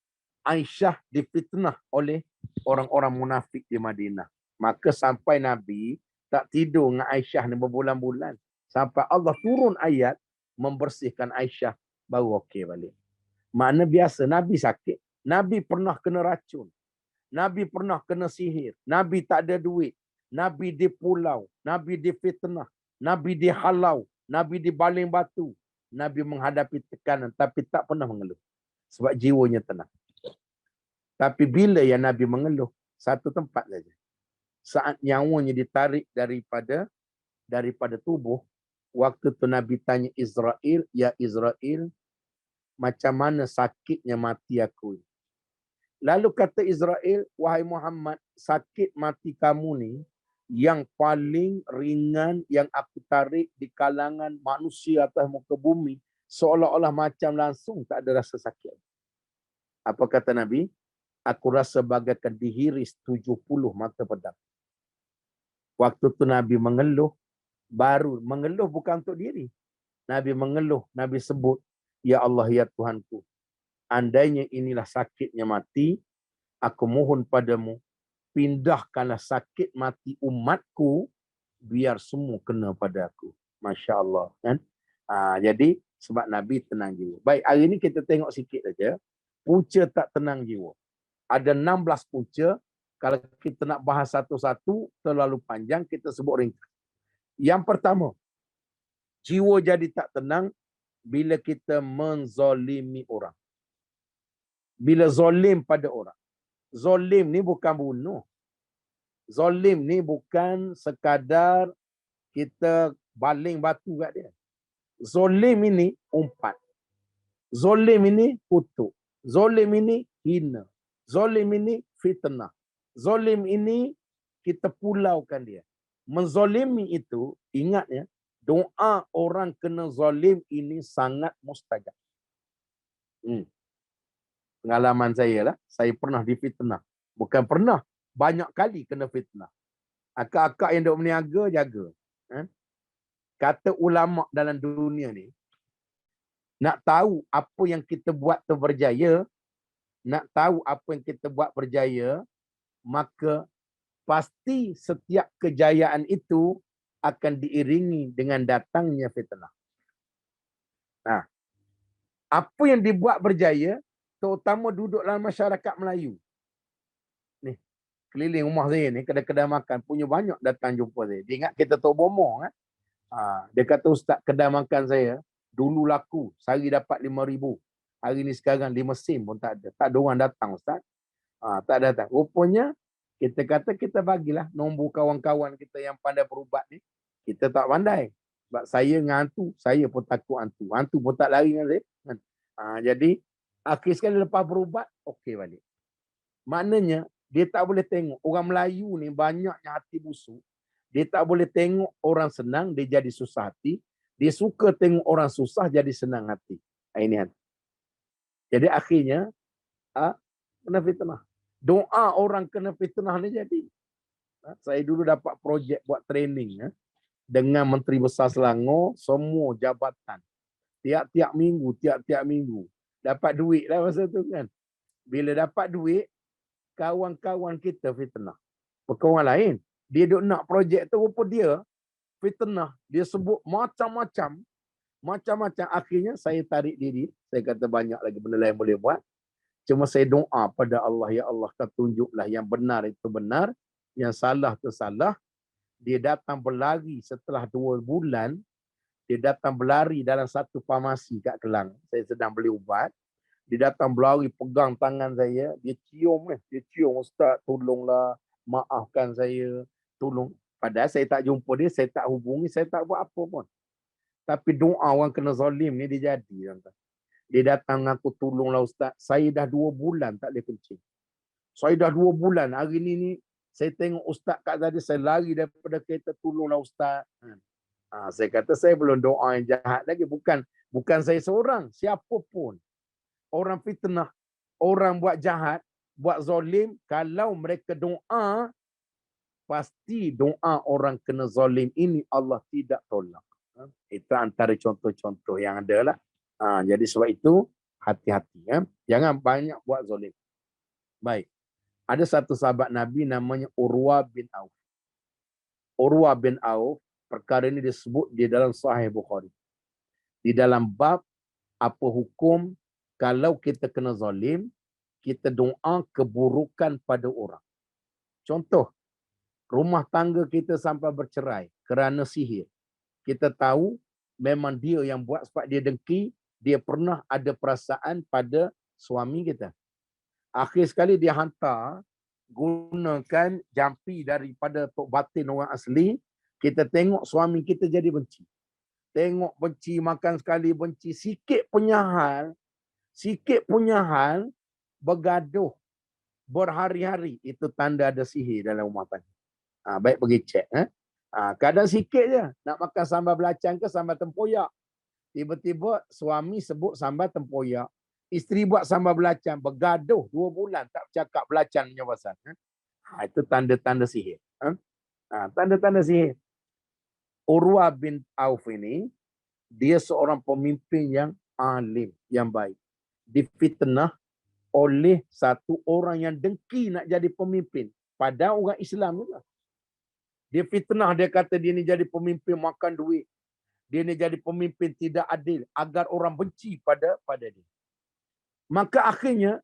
Aisyah difitnah oleh orang-orang munafik di Madinah. Maka sampai Nabi tak tidur dengan Aisyah ni berbulan-bulan. Sampai Allah turun ayat membersihkan Aisyah, baru okey balik. Makna biasa, Nabi sakit. Nabi pernah kena racun. Nabi pernah kena sihir. Nabi tak ada duit. Nabi di pulau. Nabi difitnah. Nabi dihalau. Nabi dibaling batu. Nabi menghadapi tekanan tapi tak pernah mengeluh. Sebab jiwanya tenang. Tapi bila yang Nabi mengeluh, satu tempat saja. Saat nyawanya ditarik daripada tubuh, waktu tu Nabi tanya Israel, ya Israel, macam mana sakitnya mati aku? Lalu kata Israel, wahai Muhammad, sakit mati kamu ni yang paling ringan yang aku tarik di kalangan manusia atas muka bumi, seolah-olah macam langsung tak ada rasa sakit. Apa kata Nabi? Aku rasa bagaikan dihiris 70 mata pedang. Waktu tu Nabi mengeluh, baru mengeluh bukan untuk diri. Nabi mengeluh, Nabi sebut, ya Allah, ya Tuhanku, andainya inilah sakitnya mati, aku mohon padamu, pindahkanlah sakit mati umatku, biar semua kena pada aku. Masya Allah. Kan? Jadi, sebab Nabi tenang jiwa. Baik, hari ini kita tengok sikit saja. Punca tak tenang jiwa. Ada 16 punca. Kalau kita nak bahas satu-satu, terlalu panjang, kita sebut ringkas. Yang pertama, jiwa jadi tak tenang bila kita menzalimi orang. Bila zalim pada orang. Zalim ni bukan bunuh. Zalim ni bukan sekadar kita baling batu kat dia. Zalim ini umpat. Zalim ini kutuk. Zalim ini hina. Zalim ini fitnah. Zalim ini kita pulaukan dia. Menzalimi itu, ingat ya, doa orang kena zalim ini sangat mustajab. Pengalaman saya lah, saya pernah difitnah. Bukan pernah, banyak kali kena fitnah. Akak-akak yang duk berniaga, jaga. Kata ulama dalam dunia ni, nak tahu apa yang kita buat tu berjaya, nak tahu apa yang kita buat berjaya, maka pasti setiap kejayaan itu akan diiringi dengan datangnya fitnah. Apa yang dibuat berjaya, terutama duduk dalam masyarakat Melayu. Ni, keliling rumah saya ni, kedai-kedai makan, punya banyak datang jumpa saya. Dia ingat kita tahu bomoh kan? Dia kata, Ustaz, kedai makan saya, dulu laku, sehari dapat 5,000. Hari ni sekarang 5 sen pun tak ada. Tak ada orang datang, Ustaz. Tak datang. Rupanya, kita kata kita bagilah nombor kawan-kawan kita yang pandai berubat ni. Kita tak pandai. Sebab saya dengan hantu, saya pun takut hantu. Hantu pun tak lari dengan saya. Jadi, akhir sekali lepas berubat, okey balik. Maknanya, dia tak boleh tengok. Orang Melayu ni banyaknya hati busuk. Dia tak boleh tengok orang senang, dia jadi susah hati. Dia suka tengok orang susah, jadi senang hati. Ini hati. Jadi akhirnya, kena fitnah. Doa orang kena fitnah ni jadi. Saya dulu dapat projek buat training dengan Menteri Besar Selangor, semua jabatan. Tiap-tiap minggu. Dapat duit lah masa tu kan. Bila dapat duit, kawan-kawan kita fitnah. Perkawan lain. Dia duk nak projek tu, rupa dia fitnah. Dia sebut macam-macam. Macam-macam. Akhirnya saya tarik diri. Saya kata banyak lagi benda lain boleh buat. Cuma saya doa pada Allah. Ya Allah, kau tunjuklah yang benar itu benar. Yang salah itu salah. Dia datang berlari setelah 2 bulan. Dia datang berlari dalam satu farmasi kat Kelang. Saya sedang beli ubat. Dia datang berlari, pegang tangan saya. Dia cium. Dia cium, Ustaz, tolonglah. Maafkan saya. Tolong. Padahal saya tak jumpa dia. Saya tak hubungi. Saya tak buat apa pun. Tapi doa orang kena zalim ni dia jadi. Dia datang mengaku, tolonglah Ustaz. Saya dah 2 bulan tak boleh kencing. Saya dah 2 bulan. Hari ni saya tengok Ustaz kat tadi. Saya lari daripada kereta. Tolonglah Ustaz. Saya kata saya belum doa yang jahat lagi. Bukan saya seorang. Siapa pun. Orang fitnah. Orang buat jahat. Buat zalim. Kalau mereka doa. Pasti doa orang kena zalim ini Allah tidak tolak. Itu antara contoh-contoh yang ada lah. Jadi sebab itu hati-hati. Jangan banyak buat zalim. Baik. Ada satu sahabat Nabi namanya Urwa bin Auf. Urwa bin Auf, perkara ini disebut di dalam Sahih Bukhari. Di dalam bab apa hukum kalau kita kena zalim, kita doa keburukan pada orang. Contoh, rumah tangga kita sampai bercerai kerana sihir. Kita tahu memang dia yang buat sebab dia dengki, dia pernah ada perasaan pada suami kita. Akhir sekali dia hantar gunakan jampi daripada tok batin orang asli, kita tengok suami kita jadi benci. Tengok benci, makan sekali benci, sikit punya hal bergaduh berhari-hari, itu tanda ada sihir dalam rumah tangga. Baik pergi cek. Kadang sikit je, nak makan sambal belacan ke sambal tempoyak. Tiba-tiba suami sebut sambal tempoyak. Isteri buat sambal belacan, bergaduh 2 bulan tak bercakap belacan punya pasal. Itu tanda-tanda sihir. Tanda-tanda sihir. Urwa bin Auf ini, dia seorang pemimpin yang alim, yang baik. Difitnah oleh satu orang yang dengki nak jadi pemimpin. Padahal orang Islam juga. Dia fitnah, dia kata dia ni jadi pemimpin makan duit. Dia ni jadi pemimpin tidak adil agar orang benci pada dia. Maka akhirnya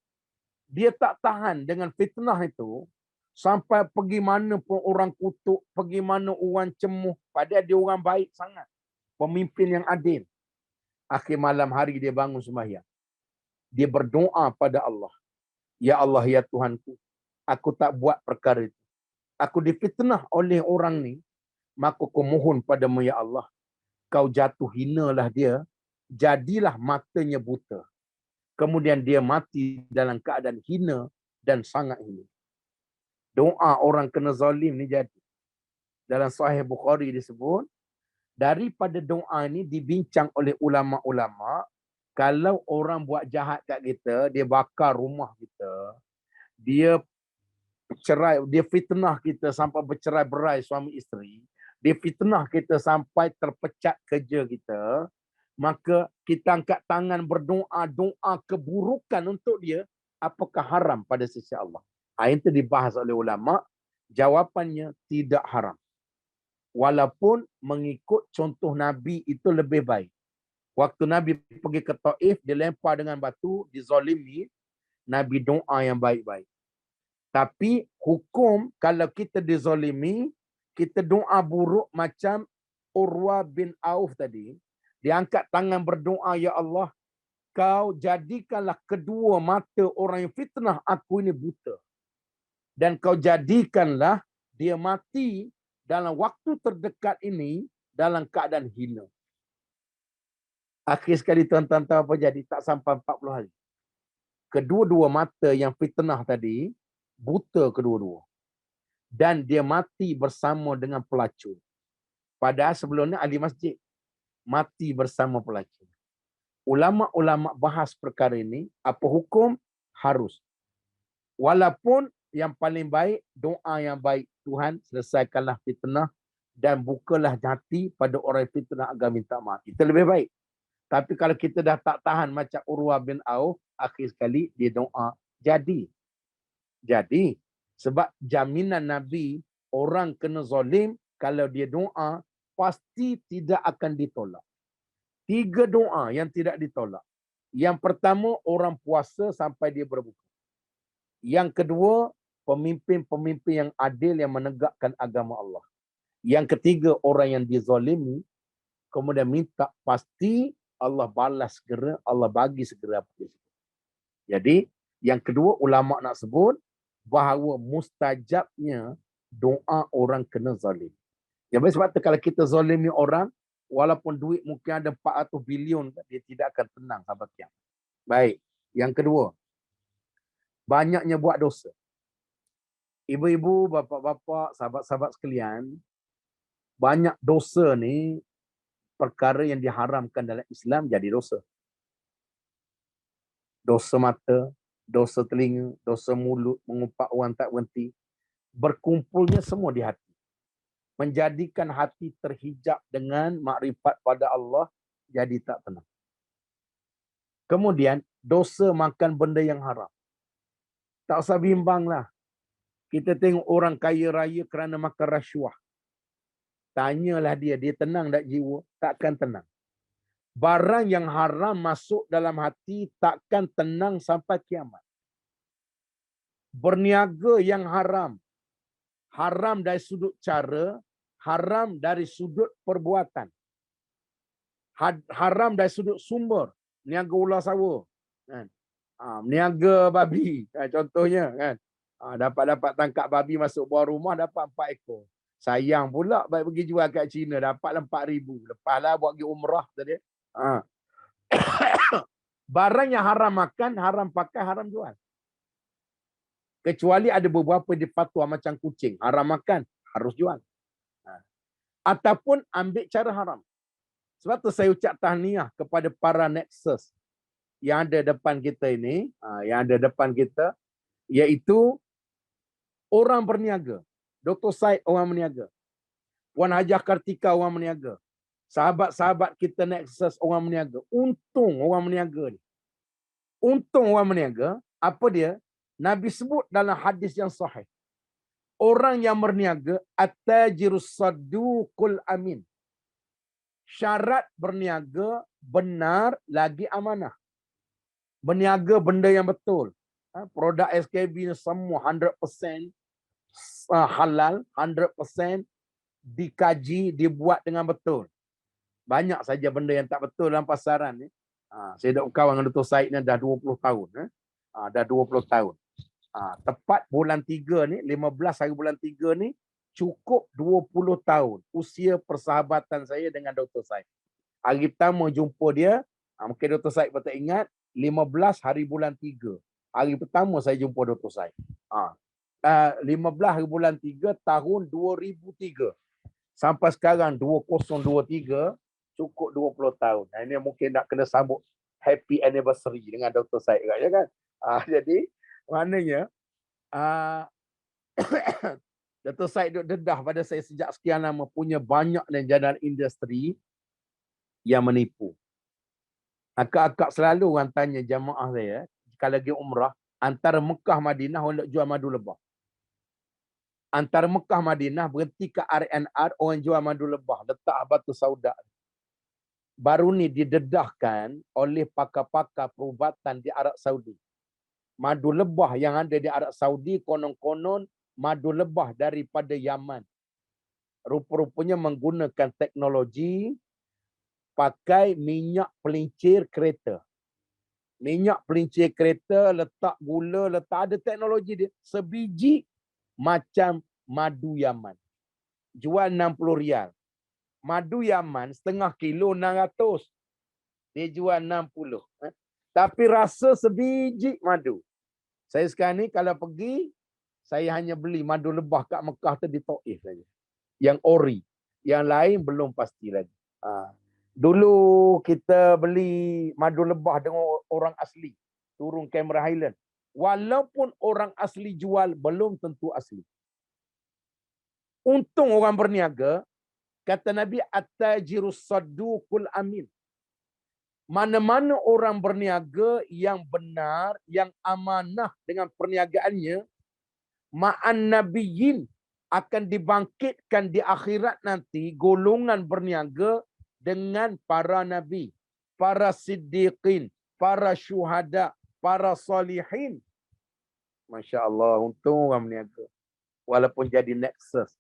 dia tak tahan dengan fitnah itu, sampai pergi mana pun orang kutuk, pergi mana orang cemuh, padahal dia orang baik sangat. Pemimpin yang adil. Akhir malam hari dia bangun sembahyang. Dia berdoa pada Allah. Ya Allah, ya Tuhanku, aku tak buat perkara itu. Aku difitnah oleh orang ni, maka aku mohon padamu ya Allah, kau jatuh hinalah dia, jadilah matanya buta. Kemudian dia mati dalam keadaan hina dan sangat hina. Doa orang kena zalim ni jadi. Dalam Sahih Bukhari disebut, daripada doa ni dibincang oleh ulama-ulama, kalau orang buat jahat kat kita, dia bakar rumah kita, dia cerai, dia fitnah kita sampai bercerai-berai suami isteri, dia fitnah kita sampai terpecat kerja kita, maka kita angkat tangan berdoa, doa keburukan untuk dia, apakah haram pada sisi Allah? Itu dibahas oleh ulama. Jawapannya tidak haram. Walaupun mengikut contoh Nabi itu lebih baik. Waktu Nabi pergi ke Taif, dilempar dengan batu, dizalimi, Nabi doa yang baik-baik. Tapi hukum kalau kita dizalimi, kita doa buruk macam Urwa bin Auf tadi, dia angkat tangan berdoa, ya Allah, kau jadikanlah kedua mata orang yang fitnah aku ini buta. Dan kau jadikanlah dia mati dalam waktu terdekat ini dalam keadaan hina. Akhir sekali tuan-tuan tahu apa jadi? Tak sampai 40 hari. Kedua-dua mata yang fitnah tadi, buta kedua-dua. Dan dia mati bersama dengan pelacur. Padahal sebelumnya ahli masjid. Mati bersama pelacur. Ulama-ulama bahas perkara ini, apa hukum? Harus. Walaupun yang paling baik, doa yang baik, Tuhan selesaikanlah fitnah dan bukalah hati pada orang fitnah agar minta maaf. Itu lebih baik. Tapi kalau kita dah tak tahan macam Urwa bin Auf, akhir sekali dia doa Jadi sebab jaminan Nabi orang kena zalim kalau dia doa pasti tidak akan ditolak. 3 doa yang tidak ditolak. Yang pertama orang puasa sampai dia berbuka. Yang kedua pemimpin-pemimpin yang adil yang menegakkan agama Allah. Yang ketiga orang yang dizalimi kemudian minta pasti Allah balas segera, Allah bagi segera apa dia sebut. Jadi yang kedua ulama nak sebut bahawa mustajabnya doa orang kena zalim. Jadi sebab tu kalau kita zalimi orang, walaupun duit mungkin ada 400 bilion, dia tidak akan tenang sampai kiamat. Baik. Yang kedua, banyaknya buat dosa. Ibu-ibu, bapa-bapa, sahabat-sahabat sekalian, banyak dosa ni perkara yang diharamkan dalam Islam jadi dosa. Dosa mata, dosa telinga, dosa mulut, mengumpat orang tak berhenti. Berkumpulnya semua di hati. Menjadikan hati terhijab dengan makrifat pada Allah, jadi tak tenang. Kemudian, dosa makan benda yang haram. Tak usah bimbang lah. Kita tengok orang kaya raya kerana makan rasuah. Tanyalah dia tenang tak jiwa? Takkan tenang. Barang yang haram masuk dalam hati takkan tenang sampai kiamat. Berniaga yang haram. Haram dari sudut cara, haram dari sudut perbuatan. Haram dari sudut sumber. Niaga ular sawa. Kan? Niaga babi. Contohnya. Kan? Dapat tangkap babi masuk bawah rumah, dapat 4 ekor. Sayang pula baik pergi jual kat China, dapatlah 4,000. Lepaslah buat pergi umrah tadi. Barang yang haram makan, haram pakai, haram jual. Kecuali ada beberapa di fatwa macam kucing. Haram makan, harus jual. Ataupun ambil cara haram. Sebab tu saya ucap tahniah kepada para Nexus yang ada depan kita ini. Yang ada depan kita. Iaitu orang berniaga. Dr. Said orang berniaga. Puan Hajah Kartika orang berniaga. Sahabat-sahabat kita Nexus orang berniaga. Untung orang berniaga ni. Untung orang berniaga. Apa dia? Nabi sebut dalam hadis yang sahih. Orang yang berniaga, at-tajirus saduqul amin. Syarat berniaga benar lagi amanah. Berniaga benda yang betul. Produk SKB ni semua 100% halal, 100% dikaji, dibuat dengan betul. Banyak saja benda yang tak betul dalam pasaran ni. Saya dah kawan dengan Dr. Said ni dah 20 tahun. Dah 20 tahun. Tepat bulan 3 ni, 15 hari bulan 3 ni, cukup 20 tahun usia persahabatan saya dengan Dr. Said. Hari pertama jumpa dia, mungkin Dr. Said betul ingat, 15 hari bulan 3. Hari pertama saya jumpa Dr. Said. 15 hari bulan 3 tahun 2003. Sampai sekarang 2023, cukup 20 tahun. Ini mungkin nak kena sambut happy anniversary dengan Dr. Said ya kan? Jadi maknanya Dr. Said duk dedah pada saya sejak sekian lama, punya banyak dan jalan industri yang menipu. Akak-akak selalu orang tanya jamaah saya, kalau pergi umrah, antara Mekah Madinah orang nak jual madu lebah. Antara Mekah Madinah berhenti ke RNR, orang jual madu lebah, letak batu sauda. Baru ni didedahkan oleh pakar-pakar perubatan di Arab Saudi. Madu lebah yang ada di Arab Saudi konon-konon madu lebah daripada Yaman. Rupa-rupanya menggunakan teknologi pakai minyak pelincir kereta. Minyak pelincir kereta, letak gula, letak ada teknologi dia. Sebiji macam madu Yaman. Jual 60 rial. Madu Yaman setengah kilo 600. Dia jual 60. Tapi rasa sebiji madu. Saya sekarang ni kalau pergi, saya hanya beli madu lebah kat Mekah tu di Taif saja. Yang ori. Yang lain belum pasti lagi. Dulu kita beli madu lebah dengan orang asli. Turun Cameron Highland. Walaupun orang asli jual, belum tentu asli. Untung orang berniaga, kata Nabi, at-tajirus saduqul amin. Mana-mana orang berniaga yang benar, yang amanah dengan perniagaannya, ma'an nabiyyin, akan dibangkitkan di akhirat nanti golongan berniaga dengan para nabi, para siddiqin, para syuhada, para salihin. Masya Allah, untung orang berniaga. Walaupun jadi nexus,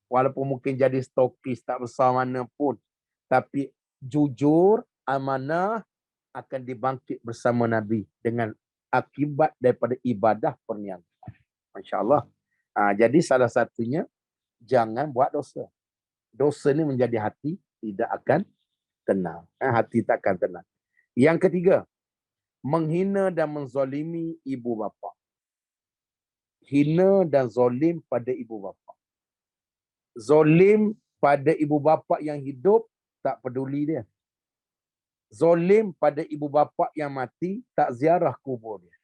walaupun mungkin jadi stokis tak besar mana pun, tapi jujur, amanah, akan dibangkit bersama Nabi dengan akibat daripada ibadah perniagaan. Masya Allah. Jadi salah satunya, jangan buat dosa. Dosa ni menjadi hati tidak akan tenang. Hati tak akan tenang. Yang ketiga, menghina dan menzalimi ibu bapa. Hina dan zalim pada ibu bapa. Zalim pada ibu bapa yang hidup, tak peduli dia. Zalim pada ibu bapa yang mati, tak ziarah kubur dia.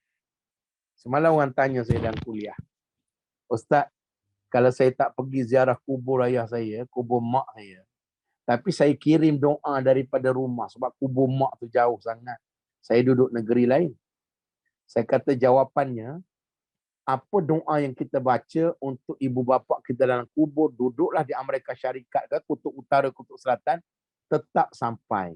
Semalam orang tanya saya dalam kuliah, Ustaz, kalau saya tak pergi ziarah kubur ayah saya, kubur mak saya, tapi saya kirim doa daripada rumah sebab kubur mak tu jauh sangat, saya duduk negeri lain. Saya kata jawapannya, apa doa yang kita baca untuk ibu bapa kita dalam kubur, duduklah di Amerika Syarikat ke, kutub utara, kutub selatan, tetap sampai.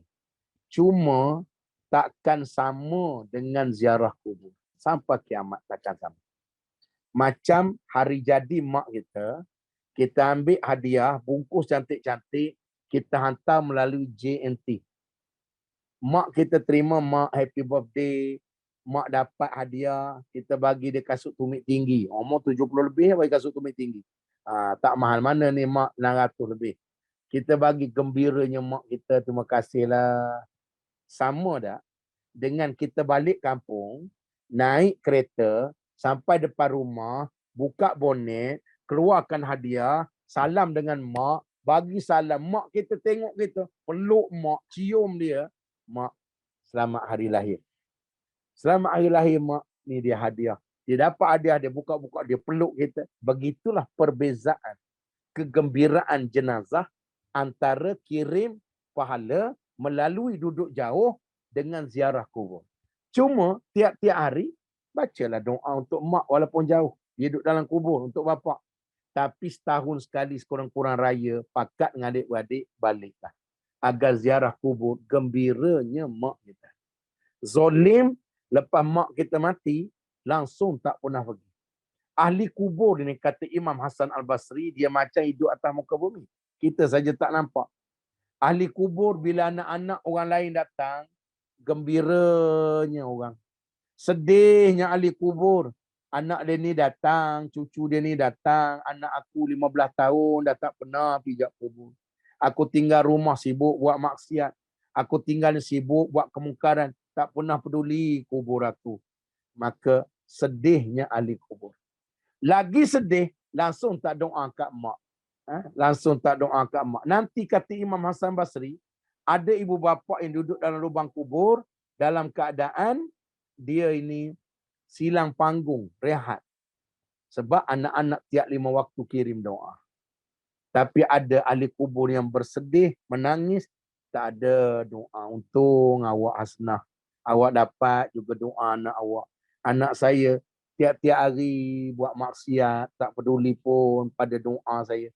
Cuma takkan sama dengan ziarah kubur. Sampai kiamat takkan sama. Macam hari jadi mak kita ambil hadiah, bungkus cantik-cantik, kita hantar melalui JNT. Mak kita terima, mak happy birthday, mak dapat hadiah, kita bagi dia kasut tumit tinggi. Umur 70 lebih, bagi kasut tumit tinggi. Tak mahal mana ni mak, 600 lebih. Kita bagi gembiranya mak kita, terima kasihlah. Sama tak dengan kita balik kampung, naik kereta, sampai depan rumah, buka bonet, keluarkan hadiah, salam dengan mak, bagi salam. Mak kita tengok kita, peluk mak, cium dia. Mak, selamat hari lahir. Selamat hari lahir mak, ni dia hadiah. Dia dapat hadiah, dia buka-buka, dia peluk kita. Begitulah perbezaan kegembiraan jenazah antara kirim pahala melalui duduk jauh dengan ziarah kubur. Cuma tiap-tiap hari bacalah doa untuk mak walaupun jauh. Dia duduk dalam kubur untuk bapa. Tapi setahun sekali sekurang-kurang raya, pakat dengan adik-beradik, baliklah. Agar ziarah kubur gembiranya mak kita. Zalim, lepas mak kita mati, langsung tak pernah pergi. Ahli kubur ni, kata Imam Hasan Al-Basri, dia macam hidup atas muka bumi. Kita saja tak nampak. Ahli kubur bila anak-anak orang lain datang, gembiranya orang. Sedihnya ahli kubur. Anak dia ni datang, cucu dia ni datang, anak aku 15 tahun dah tak pernah pijak kubur. Aku tinggal rumah sibuk buat maksiat. Aku tinggal sibuk buat kemungkaran. Tak pernah peduli kubur aku. Maka sedihnya ahli kubur. Lagi sedih, langsung tak doa kat mak. Langsung tak doa kat mak. Nanti kata Imam Hasan Basri, ada ibu bapa yang duduk dalam lubang kubur dalam keadaan dia ini silang panggung, rehat. Sebab anak-anak tiap 5 waktu kirim doa. Tapi ada ahli kubur yang bersedih, menangis, tak ada doa. Untung awak hasnah. Awak dapat juga doa anak awak. Anak saya tiap-tiap hari buat maksiat, tak peduli pun pada doa saya.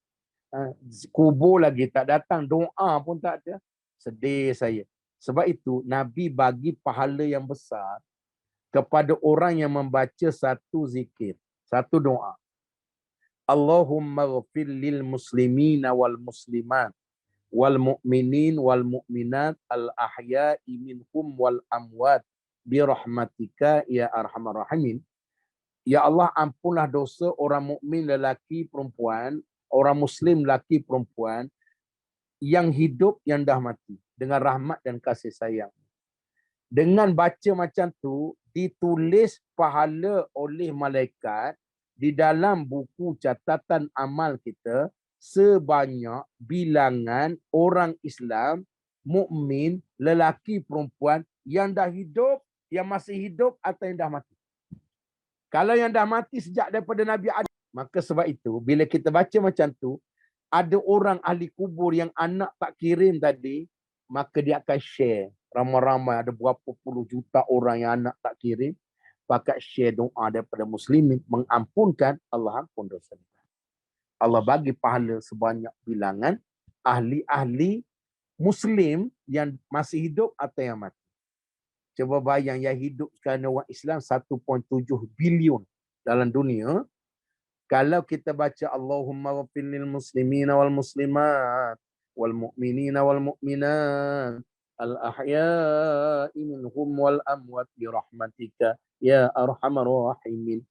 Kubur lagi tak datang, doa pun tak ada. Sedih saya. Sebab itu Nabi bagi pahala yang besar kepada orang yang membaca satu zikir, satu doa. Allahumma ghafir lil muslimina wal muslimat wal mu'minin wal mu'minat al ahya'i minhum wal amwat bi rahmatika ya arhamar rahimin. Ya Allah, ampunlah dosa orang mukmin lelaki perempuan, orang muslim lelaki perempuan yang hidup yang dah mati dengan rahmat dan kasih sayang. Dengan baca macam tu, ditulis pahala oleh malaikat di dalam buku catatan amal kita sebanyak bilangan orang Islam, mukmin, lelaki perempuan yang dah hidup, yang masih hidup atau yang dah mati. Kalau yang dah mati sejak daripada Nabi Adam, maka sebab itu bila kita baca macam tu, ada orang ahli kubur yang anak tak kirim tadi, maka dia akan share. Ramai-ramai ada berapa puluh juta orang yang anak tak kirim. Pakat share doa daripada muslimin. Mengampunkan, Allah ampun dosa. Allah bagi pahala sebanyak bilangan ahli-ahli Muslim yang masih hidup atau yang mati. Cuba bayang yang hidup sekarang orang Islam 1.7 bilion dalam dunia. Kalau kita baca Allahumma ghafir lil muslimina wal muslimat wal mu'minina wal mu'minat al ahya'i minhum wal amwat bi rahmatika ya arhamar rahimin.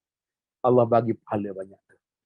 Allah bagi pahala banyak.